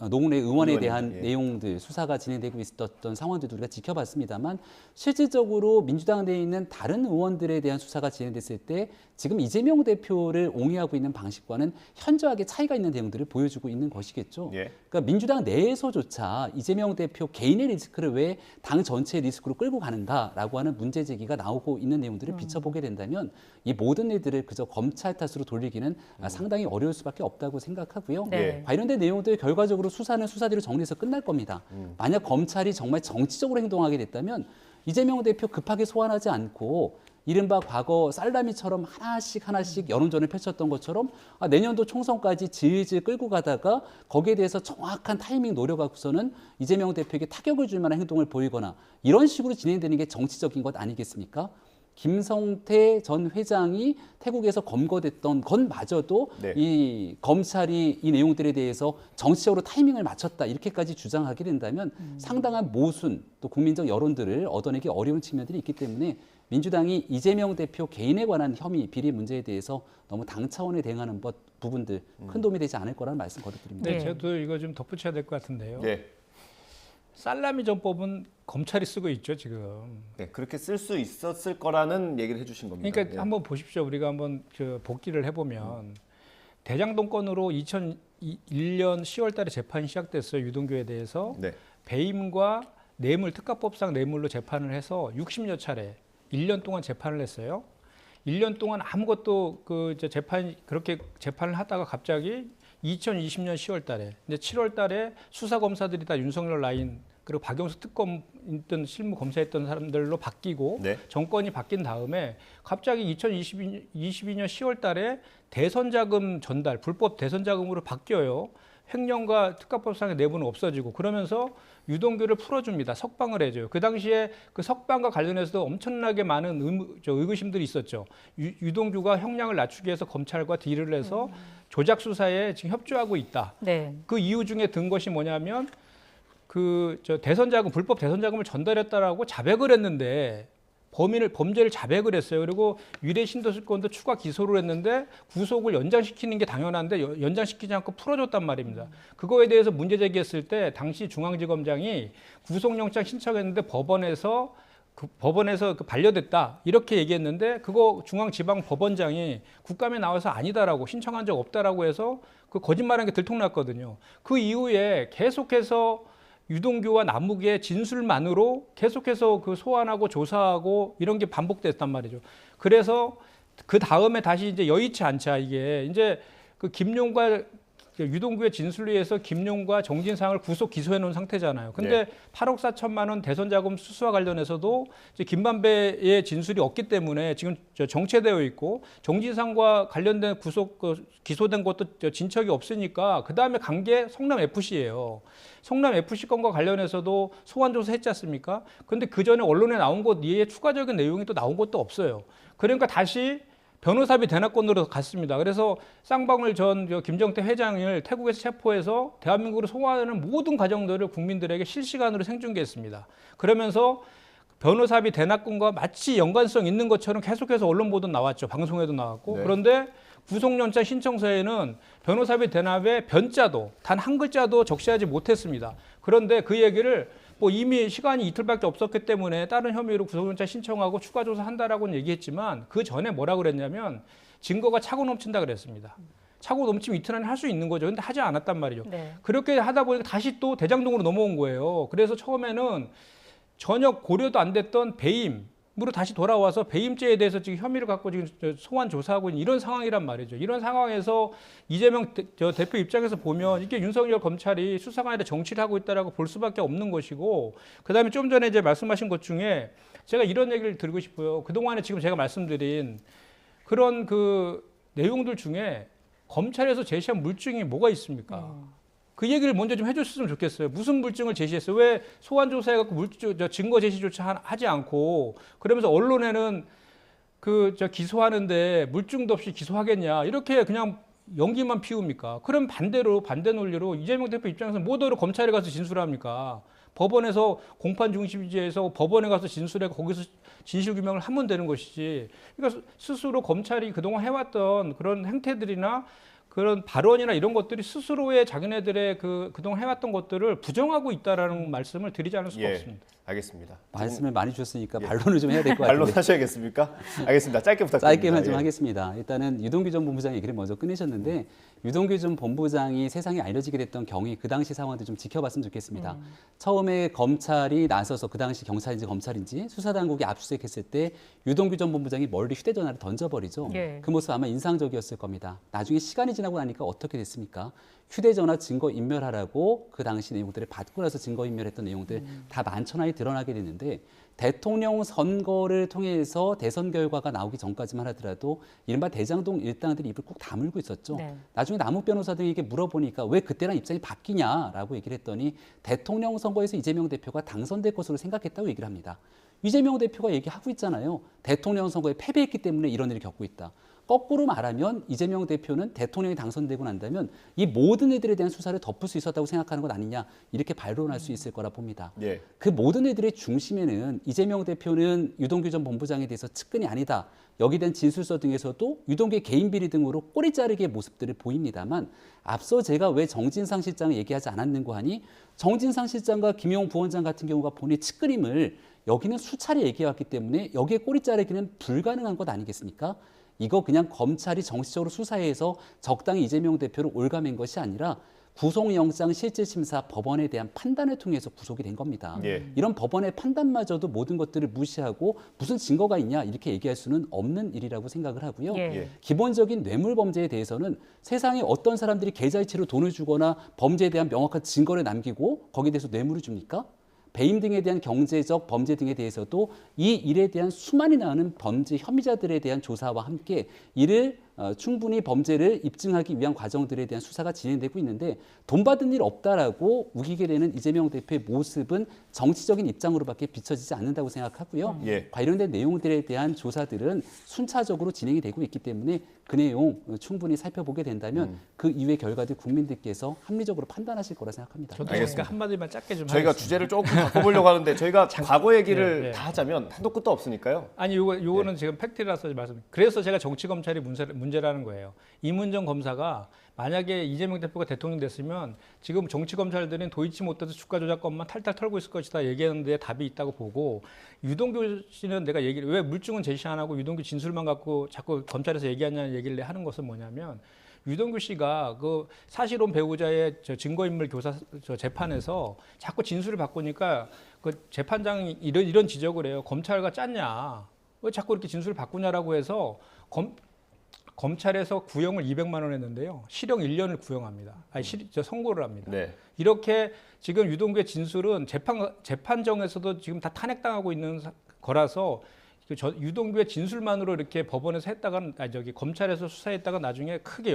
의원에 대한 내용들 수사가 진행되고 있었던 상황들도 우리가 지켜봤습니다만 실질적으로 민주당 내에 있는 다른 의원들에 대한 수사가 진행됐을 때 지금 이재명 대표를 옹호하고 있는 방식과는 현저하게 차이가 있는 내용들을 보여주고 있는 것이겠죠. 그러니까 민주당 내에서조차 이재명 대표 개인의 리스크를 왜 당 전체의 리스크로 끌고 가는가라고 하는 문제 제기가 나오고 있는 내용들을 비춰보게 된다면 이 모든 일들을 그저 검찰 탓으로 돌리기는 상당히 어려울 수밖에 없다고 생각하고요. 관련된 내용들 결과적으로 수사는 수사대로 정리해서 끝날 겁니다. 만약 검찰이 정말 정치적으로 행동하게 됐다면 이재명 대표 급하게 소환하지 않고 이른바 과거 살라미처럼 하나씩 여론전을 펼쳤던 것처럼 내년도 총선까지 질질 끌고 가다가 거기에 대해서 정확한 타이밍 노려갖고서는 이재명 대표에게 타격을 줄 만한 행동을 보이거나 이런 식으로 진행되는 게 정치적인 것 아니겠습니까? 김성태 전 회장이 태국에서 검거됐던 것마저도 이 검찰이 이 내용들에 대해서 정치적으로 타이밍을 맞췄다 이렇게까지 주장하게 된다면 상당한 모순 또 국민적 여론들을 얻어내기 어려운 측면들이 있기 때문에 민주당이 이재명 대표 개인에 관한 혐의, 비리 문제에 대해서 너무 당 차원에 대응하는 부분들 큰 도움이 되지 않을 거라는 말씀 거듭드립니다. 네, 저도 이거 좀 덧붙여야 될 것 같은데요. 살라미 전법은 검찰이 쓰고 있죠, 지금. 네, 그렇게 쓸 수 있었을 거라는 얘기를 해주신 겁니다. 그러니까 한번 보십시오. 우리가 한번 복기를 해보면 대장동 건으로 2001년 10월 달에 재판이 시작됐어요. 유동규에 대해서. 배임과 뇌물, 특가법상 뇌물로 재판을 해서 60여 차례 1년 동안 재판을 했어요. 1년 동안 아무것도 그렇게 재판을 하다가 갑자기 2020년 10월 달에 이제 7월 달에 수사 검사들이 다 윤석열 라인 그리고 박영수 특검 있던 실무 검사했던 사람들로 바뀌고 정권이 바뀐 다음에 갑자기 2022년 10월 달에 대선 자금 전달, 불법 대선 자금으로 바뀌어요. 횡령과 특가법상의 내부는 없어지고 그러면서 유동규를 풀어줍니다. 석방을 해줘요. 그 당시에 그 석방과 관련해서도 엄청나게 많은 의구심들이 있었죠. 유동규가 형량을 낮추기 위해서 검찰과 딜을 해서 조작 수사에 지금 협조하고 있다. 그 이유 중에 든 것이 뭐냐면 불법 대선 자금을 전달했다라고 자백을 했는데 범죄를 자백을 했어요. 그리고 유래 신도시권도 추가 기소를 했는데 구속을 연장시키는 게 당연한데 연장시키지 않고 풀어줬단 말입니다. 그거에 대해서 문제 제기했을 때 당시 중앙지검장이 구속영장 신청했는데 법원에서 반려됐다 이렇게 얘기했는데 그거 중앙지방법원장이 국감에 나와서 아니다라고 신청한 적 없다라고 해서 그 거짓말한 게 들통났거든요. 그 이후에 계속해서 유동규와 남욱의 진술만으로 계속해서 그 소환하고 조사하고 이런 게 반복됐단 말이죠. 그래서 그 다음에 다시 이제 여의치 않자 이게 이제 그 김용과 유동규의 진술에 의해서 김용과 정진상을 구속 기소해 놓은 상태잖아요. 근데 8억 4천만 원 대선 자금 수수와 관련해서도 이제 김만배의 진술이 없기 때문에 지금 정체되어 있고 정진상과 관련된 기소된 것도 진척이 없으니까 그 다음에 간 게 성남 FC예요. 성남 FC 건과 관련해서도 소환 조사했지 않습니까? 근데 그 전에 언론에 나온 것 이외에 추가적인 내용이 또 나온 것도 없어요. 그러니까 다시 변호사비 대납권으로 갔습니다. 그래서 쌍방울 전 김정태 회장을 태국에서 체포해서 대한민국으로 소환하는 모든 과정들을 국민들에게 실시간으로 생중계했습니다. 그러면서 변호사비 대납권과 마치 연관성 있는 것처럼 계속해서 언론 보도 나왔죠. 방송에도 나왔고. 그런데 구속영장 신청서에는 변호사비 대납의 변자도 단 한 글자도 적시하지 못했습니다. 그런데 그 얘기를 이미 시간이 이틀밖에 없었기 때문에 다른 혐의로 구속영장 신청하고 추가 조사한다라고는 얘기했지만 그 전에 뭐라 그랬냐면 증거가 차고 넘친다 그랬습니다. 차고 넘치면 이틀 안에 할 수 있는 거죠. 근데 하지 않았단 말이죠. 그렇게 하다 보니까 다시 또 대장동으로 넘어온 거예요. 그래서 처음에는 전혀 고려도 안 됐던 배임으로 다시 돌아와서 배임죄에 대해서 지금 혐의를 갖고 지금 소환 조사하고 있는 이런 상황이란 말이죠. 이런 상황에서 이재명 대표 입장에서 보면 이게 윤석열 검찰이 수사가 아니라 정치를 하고 있다라고 볼 수밖에 없는 것이고, 그다음에 좀 전에 이제 말씀하신 것 중에 제가 이런 얘기를 드리고 싶어요. 그동안에 지금 제가 말씀드린 그런 그 내용들 중에 검찰에서 제시한 물증이 뭐가 있습니까? 그 얘기를 먼저 좀 해줬으면 좋겠어요. 무슨 물증을 제시했어요? 왜 소환 조사해갖고 증거 제시조차 하지 않고 그러면서 언론에는 기소하는데 물증도 없이 기소하겠냐 이렇게 그냥 연기만 피웁니까? 그럼 반대 논리로 이재명 대표 입장에서 뭐더러 검찰에 가서 진술합니까? 법원에서 공판 중심주의에서 법원에 가서 진술해 거기서 진실 규명을 하면 되는 것이지. 그러니까 스스로 검찰이 그동안 해왔던 그런 행태들이나 그런 발언이나 이런 것들이 스스로의 자기네들의 그동안 해왔던 것들을 부정하고 있다라는 말씀을 드리지 않을 수가 없습니다. 알겠습니다. 말씀을 많이 주셨으니까 반론을 좀 해야 될 것 같아요. 반론하셔야겠습니까? 알겠습니다. 짧게 부탁드립니다. 짧게만 좀 하겠습니다. 일단은 유동규 전 본부장 얘기를 먼저 끊으셨는데 유동규 전 본부장이 세상에 알려지게 됐던 경위 그 당시 상황도 좀 지켜봤으면 좋겠습니다. 처음에 검찰이 나서서 그 당시 경찰인지 검찰인지 수사당국이 압수수색했을 때 유동규 전 본부장이 멀리 휴대전화를 던져버리죠. 그 모습 아마 인상적이었을 겁니다. 나중에 시간이 지나고 나니까 어떻게 됐습니까? 휴대전화 증거인멸하라고 그 당시 내용들을 받고 나서 증거인멸했던 내용들 다 만천하에 드러나게 됐는데 대통령 선거를 통해서 대선 결과가 나오기 전까지만 하더라도 이른바 대장동 일당들이 입을 꼭 다물고 있었죠. 나중에 남욱 변호사 등에게 물어보니까 왜 그때랑 입장이 바뀌냐라고 얘기를 했더니 대통령 선거에서 이재명 대표가 당선될 것으로 생각했다고 얘기를 합니다. 이재명 대표가 얘기하고 있잖아요. 대통령 선거에 패배했기 때문에 이런 일을 겪고 있다. 거꾸로 말하면 이재명 대표는 대통령이 당선되고 난다면 이 모든 일들에 대한 수사를 덮을 수 있었다고 생각하는 것 아니냐 이렇게 반론할 수 있을 거라 봅니다. 그 모든 일들의 중심에는 이재명 대표는 유동규 전 본부장에 대해서 측근이 아니다. 여기에 대한 진술서 등에서도 유동규의 개인 비리 등으로 꼬리 자르기의 모습들을 보입니다만 앞서 제가 왜 정진상 실장을 얘기하지 않았는고 하니 정진상 실장과 김용 부원장 같은 경우가 본인의 측근임을 여기는 수차례 얘기해왔기 때문에 여기에 꼬리 자르기는 불가능한 것 아니겠습니까? 이거 그냥 검찰이 정식적으로 수사해서 적당히 이재명 대표를 올가맨 것이 아니라 구속영장 실질심사 법원에 대한 판단을 통해서 구속이 된 겁니다. 이런 법원의 판단마저도 모든 것들을 무시하고 무슨 증거가 있냐 이렇게 얘기할 수는 없는 일이라고 생각을 하고요. 기본적인 뇌물범죄에 대해서는 세상에 어떤 사람들이 계좌이체로 돈을 주거나 범죄에 대한 명확한 증거를 남기고 거기에 대해서 뇌물을 줍니까? 배임 등에 대한 경제적 범죄 등에 대해서도 이 일에 대한 수많이 나오는 범죄 혐의자들에 대한 조사와 함께 이를 충분히 범죄를 입증하기 위한 과정들에 대한 수사가 진행되고 있는데 돈 받은 일 없다라고 우기게 되는 이재명 대표의 모습은 정치적인 입장으로밖에 비춰지지 않는다고 생각하고요. 관련된 내용들에 대한 조사들은 순차적으로 진행이 되고 있기 때문에 그 내용 충분히 살펴보게 된다면 그 이후의 결과들 국민들께서 합리적으로 판단하실 거라 생각합니다. 저도 그러니까 한마디만 짧게 좀 저희가 하겠습니다. 주제를 조금 바꿔보려고 하는데 저희가 과거 얘기를 다 하자면 한도 끝도 없으니까요. 아니 요거는 지금 팩트라서 말씀. 그래서 제가 정치 검찰이 문제라는 거예요. 이문정 검사가 만약에 이재명 대표가 대통령 됐으면 지금 정치 검찰들은 도이치 못해서 주가 조작권만 탈탈 털고 있을 것이다 얘기하는데 답이 있다고 보고 유동규 씨는 내가 얘기를 왜 물증은 제시 안 하고 유동규 진술만 갖고 자꾸 검찰에서 얘기하냐는 얘기를 하는 것은 뭐냐면 유동규 씨가 그 사실혼 배우자의 증거인멸 교사 재판에서 자꾸 진술을 바꾸니까 그 재판장이 이런 지적을 해요. 검찰과 짰냐? 왜 자꾸 이렇게 진술을 바꾸냐라고 해서 검찰에서 구형을 200만 원 했는데요. 실형 1년을 구형합니다. 선고를 합니다. 이렇게 지금 유동규의 진술은 재판정에서도 지금 다 탄핵당하고 있는 거라서 유동규의 진술만으로 이렇게 법원에서 했다가 검찰에서 수사했다가 나중에 크게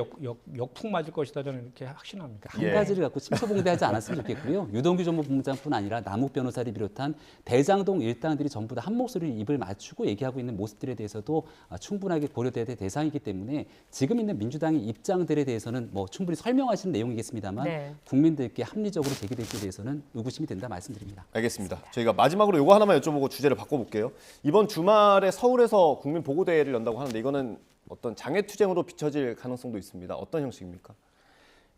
역풍 맞을 것이다 저는 이렇게 확신합니다. 한 가지를 갖고 침소봉대하지 않았으면 좋겠고요. 유동규 전 본부장뿐 아니라 남욱 변호사를 비롯한 대장동 일당들이 전부 다 한 목소리를 입을 맞추고 얘기하고 있는 모습들에 대해서도 충분하게 고려돼야 될 대상이기 때문에 지금 있는 민주당의 입장들에 대해서는 뭐 충분히 설명하시는 내용이겠습니다만 국민들께 합리적으로 제기될지에 대해서는 의구심이 된다 말씀드립니다. 알겠습니다. 저희가 마지막으로 이거 하나만 여쭤보고 주제를 바꿔볼게요. 이번 주말에 서울에서 국민 보고대회를 연다고 하는데 이거는 어떤 장애투쟁으로 비춰질 가능성도 있습니다. 어떤 형식입니까?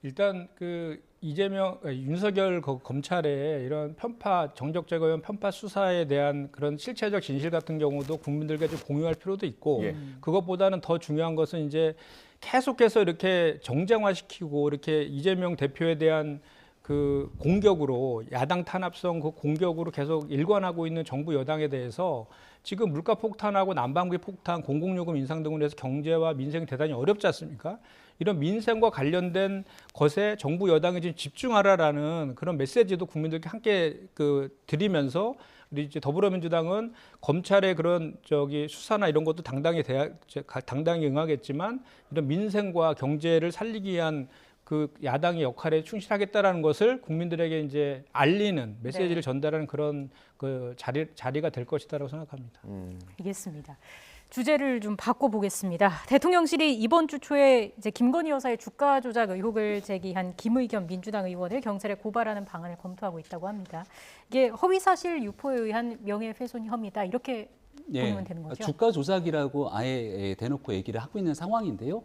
일단 그 윤석열 검찰의 이런 편파 정적 제거형 편파 수사에 대한 그런 실체적 진실 같은 경우도 국민들과 좀 공유할 필요도 있고 그것보다는 더 중요한 것은 이제 계속해서 이렇게 정쟁화시키고 이렇게 이재명 대표에 대한 그 공격으로 야당 탄압성 그 공격으로 계속 일관하고 있는 정부 여당에 대해서 지금 물가 폭탄하고 난방비 폭탄, 공공요금 인상 등으로 해서 경제와 민생이 대단히 어렵지 않습니까? 이런 민생과 관련된 것에 정부 여당이 지금 집중하라라는 그런 메시지도 국민들께 함께 드리면서 우리 이제 더불어민주당은 검찰의 그런 수사나 이런 것도 당당히 응하겠지만 이런 민생과 경제를 살리기 위한 그 야당의 역할에 충실하겠다라는 것을 국민들에게 이제 알리는 메시지를 전달하는 그런 그 자리가 될 것이다라고 생각합니다. 알겠습니다. 주제를 좀 바꿔보겠습니다. 대통령실이 이번 주 초에 이제 김건희 여사의 주가 조작 의혹을 제기한 김의겸 민주당 의원을 경찰에 고발하는 방안을 검토하고 있다고 합니다. 이게 허위사실 유포에 의한 명예훼손 혐의다 이렇게 보면 되는 거죠? 주가 조작이라고 아예 대놓고 얘기를 하고 있는 상황인데요.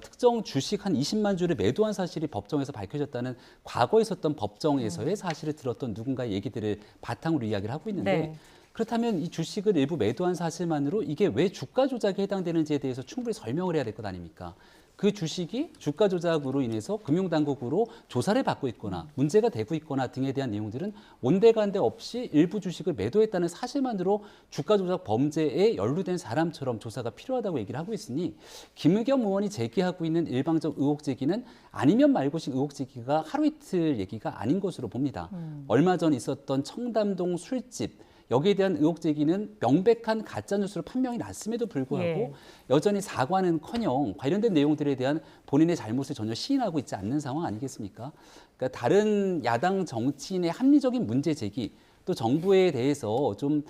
특정 주식 한 20만 주를 매도한 사실이 법정에서 밝혀졌다는 과거에 있었던 법정에서의 사실을 들었던 누군가의 얘기들을 바탕으로 이야기를 하고 있는데 네. 그렇다면 이 주식을 일부 매도한 사실만으로 이게 왜 주가 조작에 해당되는지에 대해서 충분히 설명을 해야 될 것 아닙니까? 그 주식이 주가 조작으로 인해서 금융당국으로 조사를 받고 있거나 문제가 되고 있거나 등에 대한 내용들은 온데간데 없이 일부 주식을 매도했다는 사실만으로 주가 조작 범죄에 연루된 사람처럼 조사가 필요하다고 얘기를 하고 있으니 김의겸 의원이 제기하고 있는 일방적 의혹 제기는 아니면 말고식 의혹 제기가 하루 이틀 얘기가 아닌 것으로 봅니다. 얼마 전 있었던 청담동 술집 여기에 대한 의혹 제기는 명백한 가짜뉴스로 판명이 났음에도 불구하고 여전히 사과는커녕 관련된 내용들에 대한 본인의 잘못을 전혀 시인하고 있지 않는 상황 아니겠습니까? 그러니까 다른 야당 정치인의 합리적인 문제 제기 또 정부에 대해서 좀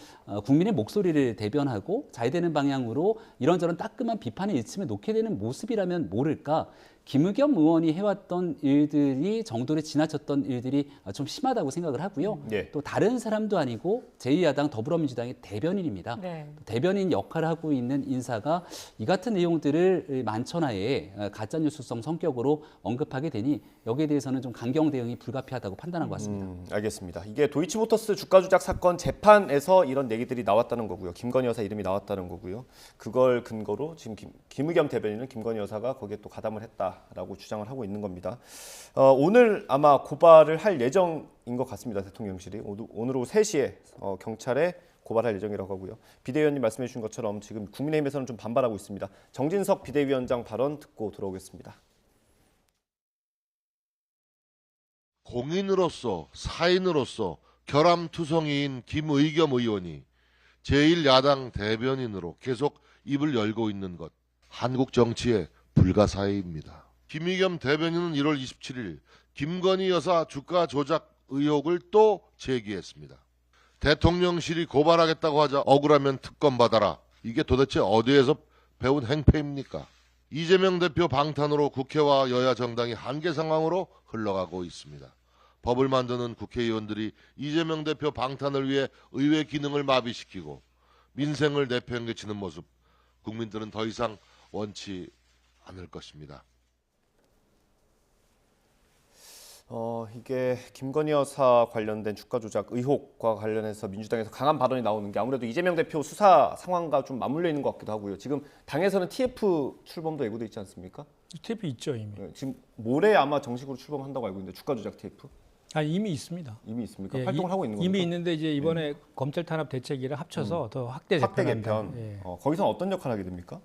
국민의 목소리를 대변하고 잘 되는 방향으로 이런저런 따끔한 비판의 일침을 놓게 되는 모습이라면 모를까? 김의겸 의원이 해왔던 일들이 정도를 지나쳤던 일들이 좀 심하다고 생각을 하고요. 또 다른 사람도 아니고 제2야당 더불어민주당의 대변인입니다. 대변인 역할을 하고 있는 인사가 이 같은 내용들을 만천하에 가짜뉴스성 성격으로 언급하게 되니 여기에 대해서는 좀 강경 대응이 불가피하다고 판단한 것 같습니다. 알겠습니다. 이게 도이치모터스 주가 조작 사건 재판에서 이런 얘기들이 나왔다는 거고요. 김건희 여사 이름이 나왔다는 거고요. 그걸 근거로 지금 김의겸 대변인은 김건희 여사가 거기에 또 가담을 했다라고 주장을 하고 있는 겁니다. 오늘 아마 고발을 할 예정인 것 같습니다. 대통령실이 오늘 오후 3시에 경찰에 고발할 예정이라고 하고요. 비대위원님 말씀해 주신 것처럼 지금 국민의힘에서는 좀 반발하고 있습니다. 정진석 비대위원장 발언 듣고 돌아오겠습니다. 공인으로서 사인으로서 결함투성이인 김의겸 의원이 제1야당 대변인으로 계속 입을 열고 있는 것, 한국 정치의 불가사의입니다. 김의겸 대변인은 1월 27일 김건희 여사 주가 조작 의혹을 또 제기했습니다. 대통령실이 고발하겠다고 하자 억울하면 특검 받아라. 이게 도대체 어디에서 배운 행패입니까? 이재명 대표 방탄으로 국회와 여야 정당이 한계 상황으로 흘러가고 있습니다. 법을 만드는 국회의원들이 이재명 대표 방탄을 위해 의회 기능을 마비시키고 민생을 내팽개치는 모습, 국민들은 더 이상 원치 않을 것입니다. 이게 김건희 여사 관련된 주가 조작 의혹과 관련해서 민주당에서 강한 발언이 나오는 게 아무래도 이재명 대표 수사 상황과 좀 맞물려 있는 것 같기도 하고요. 지금 당에서는 TF 출범도 예고돼 있지 않습니까? TF 있죠 이미. 지금 모레 아마 정식으로 출범한다고 알고 있는데 주가 조작 TF? 이미 있습니다. 이미 있습니까? 활동을 하고 있는 겁니까? 이미 있는데 이제 이번에 검찰 탄압 대책이랑 합쳐서 더 확대 개편. 거기서 어떤 역할을 하게 됩니까?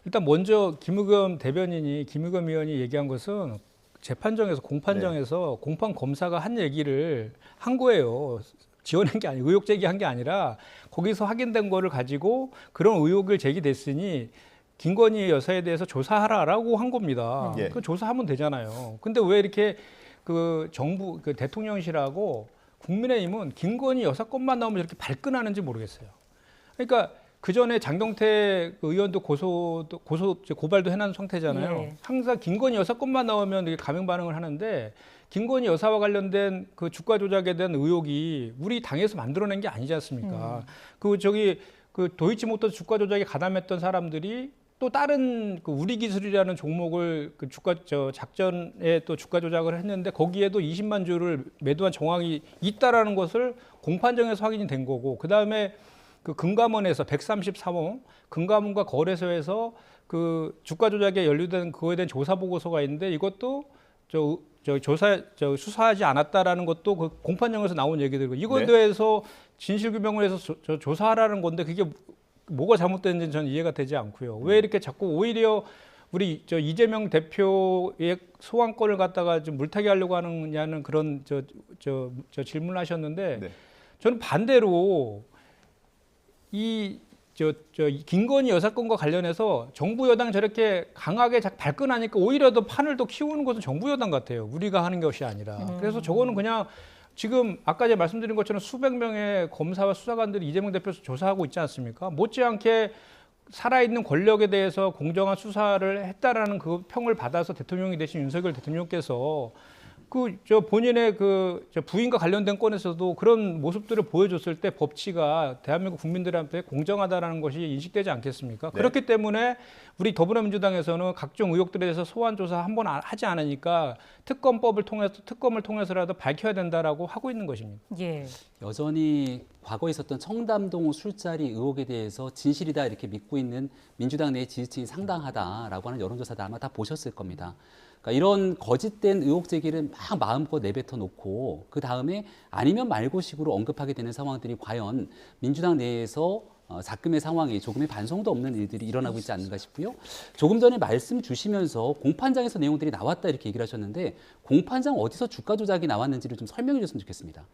일단 먼저 김의겸 의원이 얘기한 것은 재판정에서 공판정에서 공판 검사가 한 얘기를 한 거예요. 지어낸 게 아니고 의혹 제기한 게 아니라 거기서 확인된 거를 가지고 그런 의혹을 제기됐으니 김건희 여사에 대해서 조사하라라고 한 겁니다. 그 조사하면 되잖아요. 근데 왜 이렇게 그 정부 대통령실하고 국민의힘은 김건희 여사 건만 나오면 이렇게 발끈하는지 모르겠어요. 그러니까 그 전에 장경태 의원도 고발도 해놓은 상태잖아요. 항상 김건희 여사 건만 나오면 이렇게 감행 반응을 하는데 김건희 여사와 관련된 그 주가 조작에 대한 의혹이 우리 당에서 만들어낸 게 아니지 않습니까? 그 도이치모터스 주가 조작에 가담했던 사람들이 또 다른 그 우리 기술이라는 종목을 그 작전에 또 주가 조작을 했는데 거기에도 20만 주를 매도한 정황이 있다라는 것을 공판정에서 확인이 된 거고 그 다음에 그 금감원에서 133호 금감원과 거래소에서 그 주가 조작에 연루된 그거에 대한 조사 보고서가 있는데 이것도 수사하지 않았다라는 것도 그 공판정에서 나온 얘기들이고 이거에 대해서 진실 규명을 해서 조사하라는 건데 그게 뭐가 잘못됐는지 저는 이해가 되지 않고요. 왜 이렇게 자꾸 오히려 우리 이재명 대표의 소환권을 갖다가 좀 물타기 하려고 하느냐는 그런 질문을 하셨는데 저는 반대로 김건희 여사 건과 관련해서 정부 여당 저렇게 강하게 발끈하니까 오히려 더 판을 더 키우는 것은 정부 여당 같아요. 우리가 하는 것이 아니라. 그래서 저거는 그냥 지금 아까 제가 말씀드린 것처럼 수백 명의 검사와 수사관들이 이재명 대표 조사하고 있지 않습니까? 못지않게 살아있는 권력에 대해서 공정한 수사를 했다라는 그 평을 받아서 대통령이 되신 윤석열 대통령께서 본인의 부인과 관련된 건에서도 그런 모습들을 보여줬을 때 법치가 대한민국 국민들한테 공정하다라는 것이 인식되지 않겠습니까? 네. 그렇기 때문에 우리 더불어민주당에서는 각종 의혹들에 대해서 소환 조사 한 번 하지 않으니까 특검을 통해서라도 밝혀야 된다라고 하고 있는 것입니다. 예. 여전히 과거에 있었던 청담동 술자리 의혹에 대해서 진실이다 이렇게 믿고 있는 민주당 내 지지층이 상당하다라고 하는 여론조사들 아마 다 보셨을 겁니다. 그러니까 이런 거짓된 의혹 제기를 막 마음껏 내뱉어 놓고 그 다음에 아니면 말고식으로 언급하게 되는 상황들이 과연 민주당 내에서 작금의 상황이 조금의 반성도 없는 일들이 일어나고 있지 않는가 싶고요. 조금 전에 말씀 주시면서 공판장에서 내용들이 나왔다 이렇게 얘기를 하셨는데 공판장 어디서 주가 조작이 나왔는지를 좀 설명해 줬으면 좋겠습니다.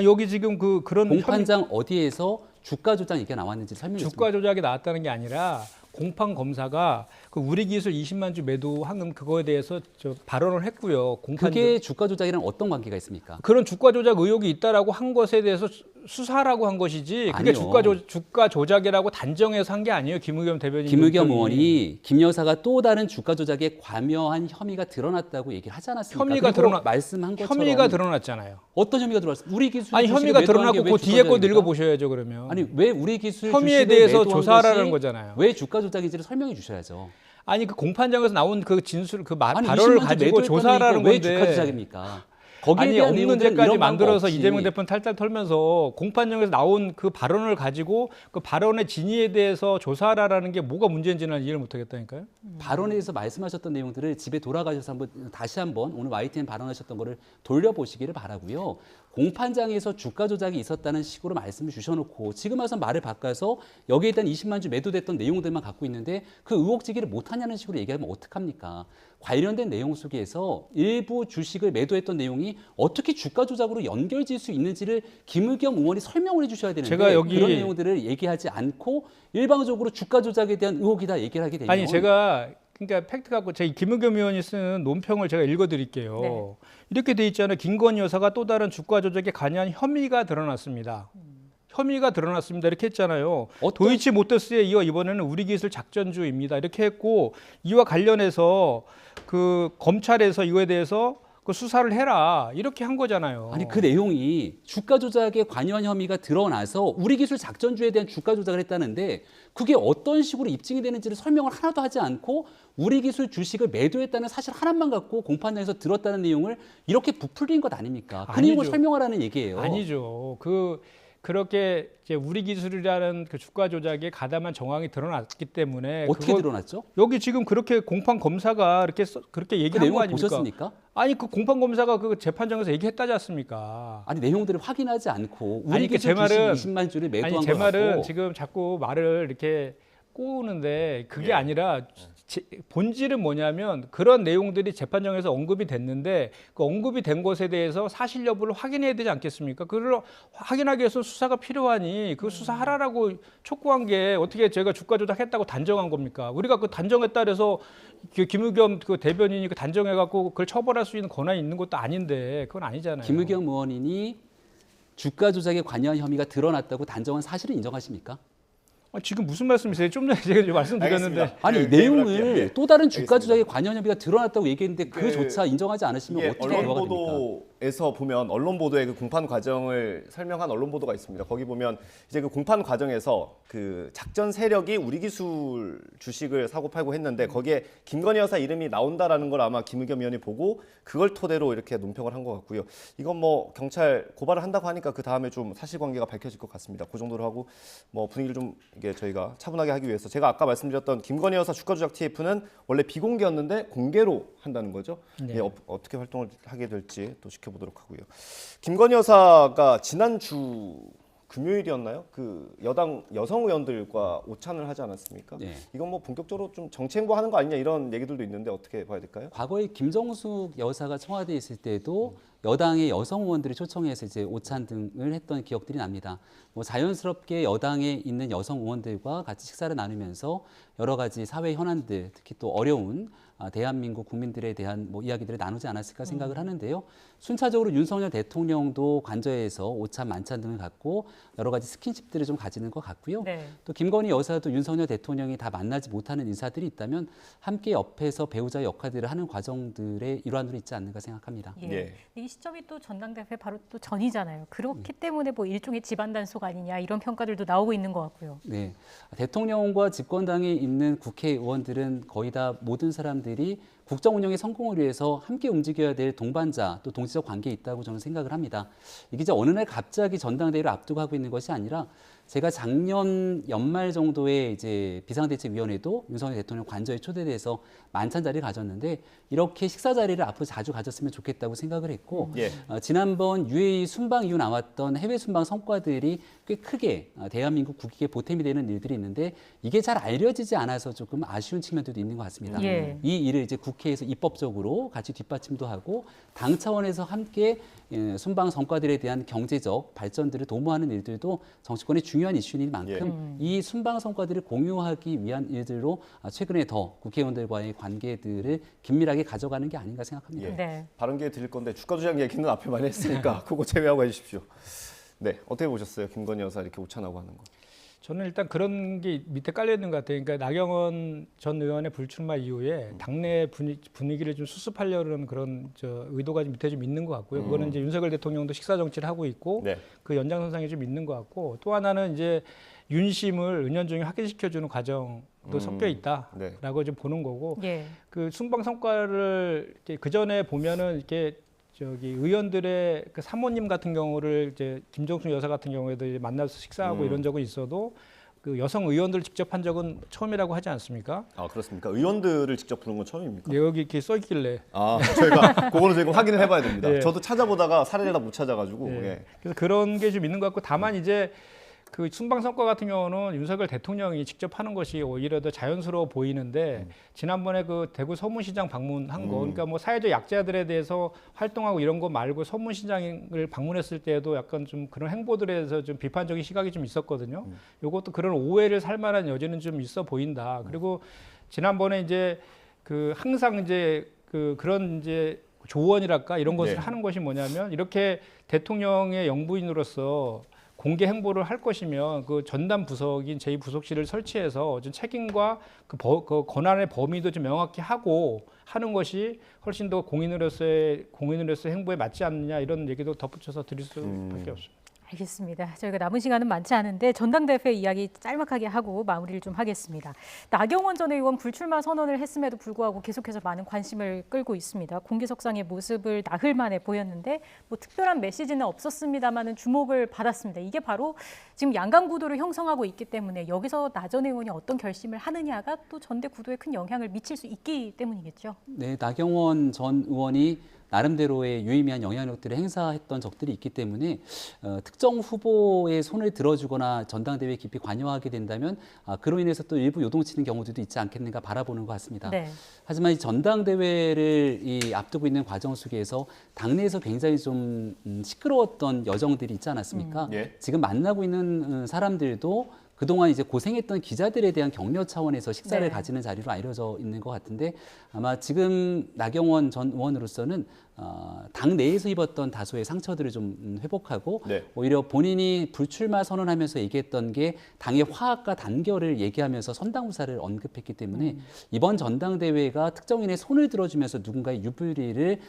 여기 지금 그런 공판장 어디에서 주가 조작 얘기가 나왔는지 설명해 주세요. 주가 조작이 나왔다는 게 아니라 공판 검사가 우리 기술 20만 주 매도한 그거에 대해서 발언을 했고요. 그게 주가 조작이랑 어떤 관계가 있습니까? 그런 주가 조작 의혹이 있다라고 한 것에 대해서 수사라고 한 것이지 그게 주가 조작이라고 단정해서 한 게 아니에요. 김의겸 대변인. 김의겸 의원이 김 여사가 또 다른 주가 조작에 관여한 혐의가 드러났다고 얘기를 하지 않았습니까? 말씀한 것처럼 혐의가 드러났잖아요. 어떤 혐의가 드러났습니까? 우리 기술 혐의가 드러났고 그 뒤에 거 읽어보셔야죠. 그러면 왜 우리 기술 혐의에 대해서 조사하라는 거잖아요. 왜 주가 조작인지를 설명해 주셔야죠. 그 공판장에서 나온 그 진술 발언을 가지고 조사하라는 건데 왜 주가 조작입니까? 거기에 대한 없는 죄까지 만들어서 이재명 대표는 탈탈 털면서 공판장에서 나온 그 발언을 가지고 그 발언의 진위에 대해서 조사하라는 게 뭐가 문제인지는 이해를 못하겠다니까요. 발언에 대해서 말씀하셨던 내용들을 집에 돌아가셔서 다시 한번 오늘 YTN 발언하셨던 거를 돌려보시기를 바라고요. 공판장에서 주가 조작이 있었다는 식으로 말씀을 주셔놓고 지금 와서 말을 바꿔서 여기에 대한 20만 주 매도됐던 내용들만 갖고 있는데 그 의혹 제기를 못하냐는 식으로 얘기하면 어떡합니까? 관련된 내용 속에서 일부 주식을 매도했던 내용이 어떻게 주가 조작으로 연결질 수 있는지를 김의겸 의원이 설명을 해주셔야 되는데 제가 여기 그런 내용들을 얘기하지 않고 일방적으로 주가 조작에 대한 의혹이다 얘기를 하게 되면 제가 그러니까 팩트 갖고 제 김의겸 의원이 쓰는 논평을 제가 읽어드릴게요. 네. 이렇게 돼 있잖아요. 김건희 여사가 또 다른 주가 조작에 관여한 혐의가 드러났습니다. 혐의가 드러났습니다. 이렇게 했잖아요. 도이치모터스에 이어 이번에는 우리기술 작전주입니다. 이렇게 했고 이와 관련해서 검찰에서 이거에 대해서 수사를 해라 이렇게 한 거잖아요. 그 내용이 주가 조작에 관여한 혐의가 드러나서 우리기술 작전주에 대한 주가 조작을 했다는데 그게 어떤 식으로 입증이 되는지를 설명을 하나도 하지 않고 우리기술 주식을 매도했다는 사실 하나만 갖고 공판장에서 들었다는 내용을 이렇게 부풀린 것 아닙니까? 그 내용을 설명하라는 얘기예요. 아니죠. 그렇게 이제 우리 기술이라는 그 주가 조작에 가담한 정황이 드러났기 때문에 어떻게 드러났죠? 여기 지금 그렇게 공판 검사가 그렇게 얘기한 거 아닙니까? 보셨습니까? 그 공판 검사가 그 재판장에서 얘기했다지 않습니까? 내용들을 확인하지 않고 우리 기술 주식 20만 주를 매도한 거 같고. 제 말은 지금 자꾸 말을 이렇게 꼬우는데 그게 아니라 본질은 뭐냐면 그런 내용들이 재판장에서 언급이 됐는데 그 언급이 된 것에 대해서 사실 여부를 확인해야 되지 않겠습니까? 그걸 확인하기 위해서 수사가 필요하니 그 수사하라고 촉구한 게 어떻게 제가 주가 조작했다고 단정한 겁니까? 우리가 단정했다 그래서 김의겸 대변인이 단정해갖고 그걸 처벌할 수 있는 권한이 있는 것도 아닌데 그건 아니잖아요. 김의겸 의원인이 주가 조작에 관여한 혐의가 드러났다고 단정한 사실을 인정하십니까? 지금 무슨 말씀이세요? 좀 전에 제가 말씀드렸는데 내용을 또 다른 주가 조작에 관여한 혐의가 드러났다고 얘기했는데 그조차 인정하지 않으시면 어떻게 대화가 됩니까? 언론보도에서 보면 언론보도의 공판 과정을 설명한 언론보도가 있습니다. 거기 보면 이제 공판 과정에서 작전 세력이 우리 기술 주식을 사고 팔고 했는데 거기에 김건희 여사 이름이 나온다라는 걸 아마 김의겸 의원이 보고 그걸 토대로 이렇게 논평을 한 것 같고요. 이건 경찰 고발을 한다고 하니까 그 다음에 좀 사실관계가 밝혀질 것 같습니다. 그 정도로 하고 분위기를 좀 저희가 차분하게 하기 위해서 제가 아까 말씀드렸던 김건희 여사 주가 조작 TF는 원래 비공개였는데 공개로 한다는 거죠. 네. 어떻게 활동을 하게 될지 또 지켜보도록 하고요. 김건희 여사가 지난주 금요일이었나요? 여당 여성 의원들과 오찬을 하지 않았습니까? 네. 이건 본격적으로 좀 정치 행보하는 거 아니냐 이런 얘기들도 있는데 어떻게 봐야 될까요? 과거에 김정숙 여사가 청와대에 있을 때도 여당의 여성 의원들이 초청해서 이제 오찬 등을 했던 기억들이 납니다. 자연스럽게 여당에 있는 여성 의원들과 같이 식사를 나누면서 여러 가지 사회 현안들, 특히 또 어려운 대한민국 국민들에 대한 뭐 이야기들을 나누지 않았을까 생각을 하는데요. 순차적으로 윤석열 대통령도 관저에서 오찬 만찬 등을 갖고 여러 가지 스킨십들을 좀 가지는 것 같고요. 네. 또 김건희 여사도 윤석열 대통령이 다 만나지 못하는 인사들이 있다면 함께 옆에서 배우자 역할들을 하는 과정들의 일환으로 있지 않는가 생각합니다. 예. 이 시점이 또 전당대회 바로 또 전이잖아요. 그렇기 때문에 뭐 일종의 집안 단속 아니냐 이런 평가들도 나오고 있는 것 같고요. 네, 대통령과 집권당에 있는 국회의원들은 거의 다 모든 사람들이 국정 운영의 성공을 위해서 함께 움직여야 될 동반자 또 동지적 관계에 있다고 저는 생각을 합니다. 이게 이제 어느 날 갑자기 전당대회를 앞두고 하고 있는 것이 아니라 제가 작년 연말 정도에 이제 비상대책위원회도 윤석열 대통령 관저에 초대돼서 만찬 자리를 가졌는데 이렇게 식사 자리를 앞으로 자주 가졌으면 좋겠다고 생각을 했고 지난번 UAE 순방 이후 나왔던 해외 순방 성과들이 꽤 크게 대한민국 국익에 보탬이 되는 일들이 있는데 이게 잘 알려지지 않아서 조금 아쉬운 측면들도 있는 것 같습니다. 이 일을 이제 국회에서 입법적으로 같이 뒷받침도 하고 당 차원에서 함께 순방 성과들에 대한 경제적 발전들을 도모하는 일들도 정치권의 중요한 이슈인 만큼 이 순방 성과들을 공유하기 위한 일들로 최근에 더 국회의원들과의 관계들을 긴밀하게 가져가는 게 아닌가 생각합니다. 네. 다른 게 드릴 건데 주가 조작 얘기는 앞에 많이 했으니까 그거 제외하고 해주십시오. 네, 어떻게 보셨어요? 김건희 여사 이렇게 오찬하고 하는 거. 저는 일단 그런 게 밑에 깔려 있는 것 같아요. 그러니까 나경원 전 의원의 불출마 이후에 당내 분위기를 좀 수습하려는 그런 의도가 좀 밑에 좀 있는 것 같고요. 그거는 이제 윤석열 대통령도 식사 정치를 하고 있고 그 연장선상에 좀 있는 것 같고 또 하나는 이제 윤심을 은연중에 확인시켜주는 과정도 섞여 있다라고 좀 보는 거고 그 순방 성과를 그 전에 보면은 이렇게 의원들의 그 사모님 같은 경우를 이제 김정숙 여사 같은 경우에도 이제 만나서 식사하고 이런 적은 있어도 그 여성 의원들 직접 한 적은 처음이라고 하지 않습니까? 아 그렇습니까? 의원들을 직접 부른 건 처음입니까? 여기 이렇게 써 있길래. 저희가 그거는 저희가 확인을 해봐야 됩니다. 저도 찾아보다가 사례를 다 못 찾아가지고. 그래서 그런 게 좀 있는 것 같고 다만 이제 그 순방 성과 같은 경우는 윤석열 대통령이 직접 하는 것이 오히려 더 자연스러워 보이는데 지난번에 그 대구 서문시장 방문한 거 그러니까 뭐 사회적 약자들에 대해서 활동하고 이런 거 말고 서문시장을 방문했을 때에도 약간 좀 그런 행보들에 대해서 좀 비판적인 시각이 좀 있었거든요. 이것도 그런 오해를 살 만한 여지는 좀 있어 보인다. 그리고 지난번에 이제 그 항상 이제 그런 이제 조언이랄까 이런 것을 하는 것이 뭐냐면 이렇게 대통령의 영부인으로서 공개 행보를 할 것이면 그 전담 부석인 제2부속실을 설치해서 좀 책임과 그 권한의 범위도 좀 명확히 하고 하는 것이 훨씬 더 공인으로서의 행보에 맞지 않느냐 이런 얘기도 덧붙여서 드릴 수밖에 없습니다. 알겠습니다. 저희가 남은 시간은 많지 않은데 전당대회 이야기 짤막하게 하고 마무리를 좀 하겠습니다. 나경원 전 의원 불출마 선언을 했음에도 불구하고 계속해서 많은 관심을 끌고 있습니다. 공개석상의 모습을 나흘 만에 보였는데 뭐 특별한 메시지는 없었습니다만은 주목을 받았습니다. 이게 바로 지금 양강 구도를 형성하고 있기 때문에 여기서 나 전 의원이 어떤 결심을 하느냐가 또 전대 구도에 큰 영향을 미칠 수 있기 때문이겠죠. 네, 나경원 전 의원이 나름대로의 유의미한 영향력들을 행사했던 적들이 있기 때문에 특정 후보의 손을 들어주거나 전당대회에 깊이 관여하게 된다면 그로 인해서 또 일부 요동치는 경우들도 있지 않겠는가 바라보는 것 같습니다. 하지만 이 전당대회를 앞두고 있는 과정 속에서 당내에서 굉장히 좀 시끄러웠던 여정들이 있지 않았습니까? 지금 만나고 있는 사람들도 그동안 이제 고생했던 기자들에 대한 격려 차원에서 식사를 가지는 자리로 알려져 있는 것 같은데 아마 지금 나경원 전 의원으로서는 당 내에서 입었던 다소의 상처들을 좀 회복하고 오히려 본인이 불출마 선언하면서 얘기했던 게 당의 화합과 단결을 얘기하면서 선당후사를 언급했기 때문에 이번 전당대회가 특정인의 손을 들어주면서 누군가의 유불리를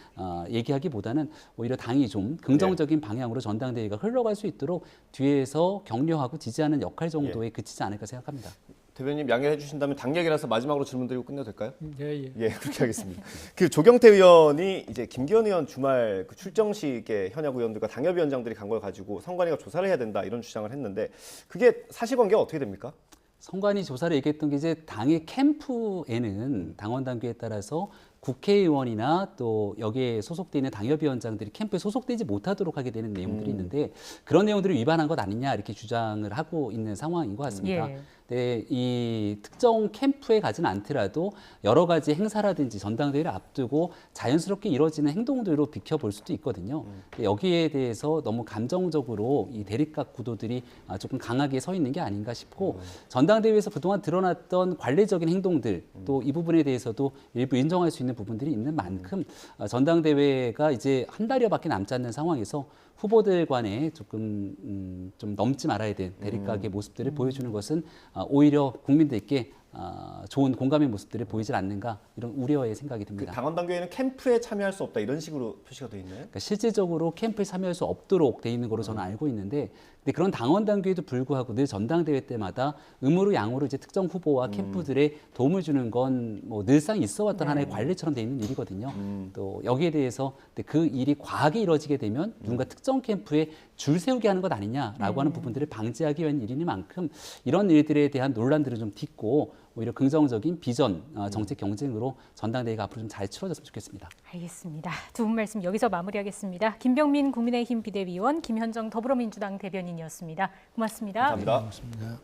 얘기하기보다는 오히려 당이 좀 긍정적인 방향으로 전당대회가 흘러갈 수 있도록 뒤에서 격려하고 지지하는 역할 정도에 그치지 않을까 생각합니다. 대변인 양해해 주신다면 당 얘기라서 마지막으로 질문 드리고 끝내도 될까요? 예, 그렇게 하겠습니다. 그 조경태 의원이 이제 김기현 의원 주말 그 출정식에 현역 의원들과 당협위원장들이 간 걸 가지고 선관위가 조사를 해야 된다 이런 주장을 했는데 그게 사실관계가 어떻게 됩니까? 선관위 조사를 얘기했던 게 이제 당의 캠프에는 당원 당규에 따라서 국회의원이나 또 여기에 소속돼 있는 당협위원장들이 캠프에 소속되지 못하도록 하게 되는 내용들이 있는데 그런 내용들을 위반한 것 아니냐 이렇게 주장을 하고 있는 상황인 것 같습니다. 네, 이 특정 캠프에 가지는 않더라도 여러 가지 행사라든지 전당대회를 앞두고 자연스럽게 이루어지는 행동들로 비켜볼 수도 있거든요. 여기에 대해서 너무 감정적으로 이 대립각 구도들이 조금 강하게 서 있는 게 아닌가 싶고 전당대회에서 그동안 드러났던 관례적인 행동들 또 이 부분에 대해서도 일부 인정할 수 있는 부분들이 있는 만큼 전당대회가 이제 한 달여밖에 남지 않는 상황에서 후보들 간에 조금 좀 넘지 말아야 될 대립각의 모습들을 보여주는 것은 오히려 국민들께 좋은 공감의 모습들을 보이질 않는가 이런 우려의 생각이 듭니다. 당원 당규에는 캠프에 참여할 수 없다 이런 식으로 표시가 돼 있나요? 그러니까 실질적으로 캠프에 참여할 수 없도록 돼 있는 걸로 저는 알고 있는데, 근데 그런 당원 당규에도 불구하고 늘 전당대회 때마다 음으로 양으로 이제 특정 후보와 캠프들의 도움을 주는 건 뭐 늘상 있어왔던 하나의 관례처럼 돼 있는 일이거든요. 또 여기에 대해서 그 일이 과하게 이루어지게 되면 누군가 특정 캠프에 줄 세우게 하는 것 아니냐라고 하는 부분들을 방지하기 위한 일이니만큼 이런 일들에 대한 논란들을 좀 딛고 오히려 긍정적인 비전, 정책 경쟁으로 전당대회가 앞으로 좀 잘 치러졌으면 좋겠습니다. 알겠습니다. 두 분 말씀 여기서 마무리하겠습니다. 김병민 국민의힘 비대위원, 김현정 더불어민주당 대변인이었습니다. 고맙습니다. 감사합니다. 고맙습니다.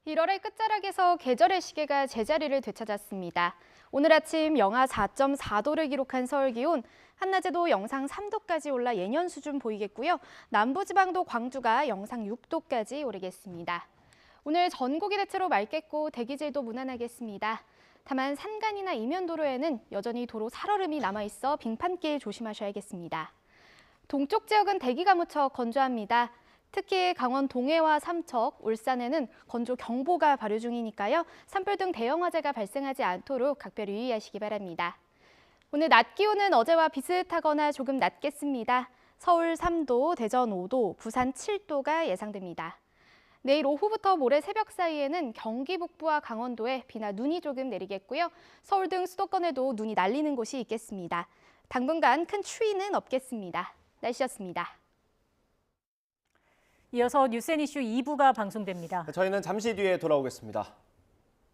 (1월의) 끝자락에서 계절의 시계가 제자리를 되찾았습니다. 오늘 아침 영하 4.4도를 기록한 서울 기온, 한낮에도 영상 3도까지 올라 예년 수준 보이겠고요. 남부지방도 광주가 영상 6도까지 오르겠습니다. 오늘 전국이 대체로 맑겠고 대기질도 무난하겠습니다. 다만 산간이나 이면도로에는 여전히 도로 살얼음이 남아있어 빙판길 조심하셔야겠습니다. 동쪽 지역은 대기가 무척 건조합니다. 특히 강원 동해와 삼척, 울산에는 건조 경보가 발효 중이니까요. 산불 등 대형 화재가 발생하지 않도록 각별히 유의하시기 바랍니다. 오늘 낮 기온은 어제와 비슷하거나 조금 낮겠습니다. 서울 3도, 대전 5도, 부산 7도가 예상됩니다. 내일 오후부터 모레 새벽 사이에는 경기 북부와 강원도에 비나 눈이 조금 내리겠고요. 서울 등 수도권에도 눈이 날리는 곳이 있겠습니다. 당분간 큰 추위는 없겠습니다. 날씨였습니다. 이어서 뉴스앤이슈 2부가 방송됩니다. 저희는 잠시 뒤에 돌아오겠습니다.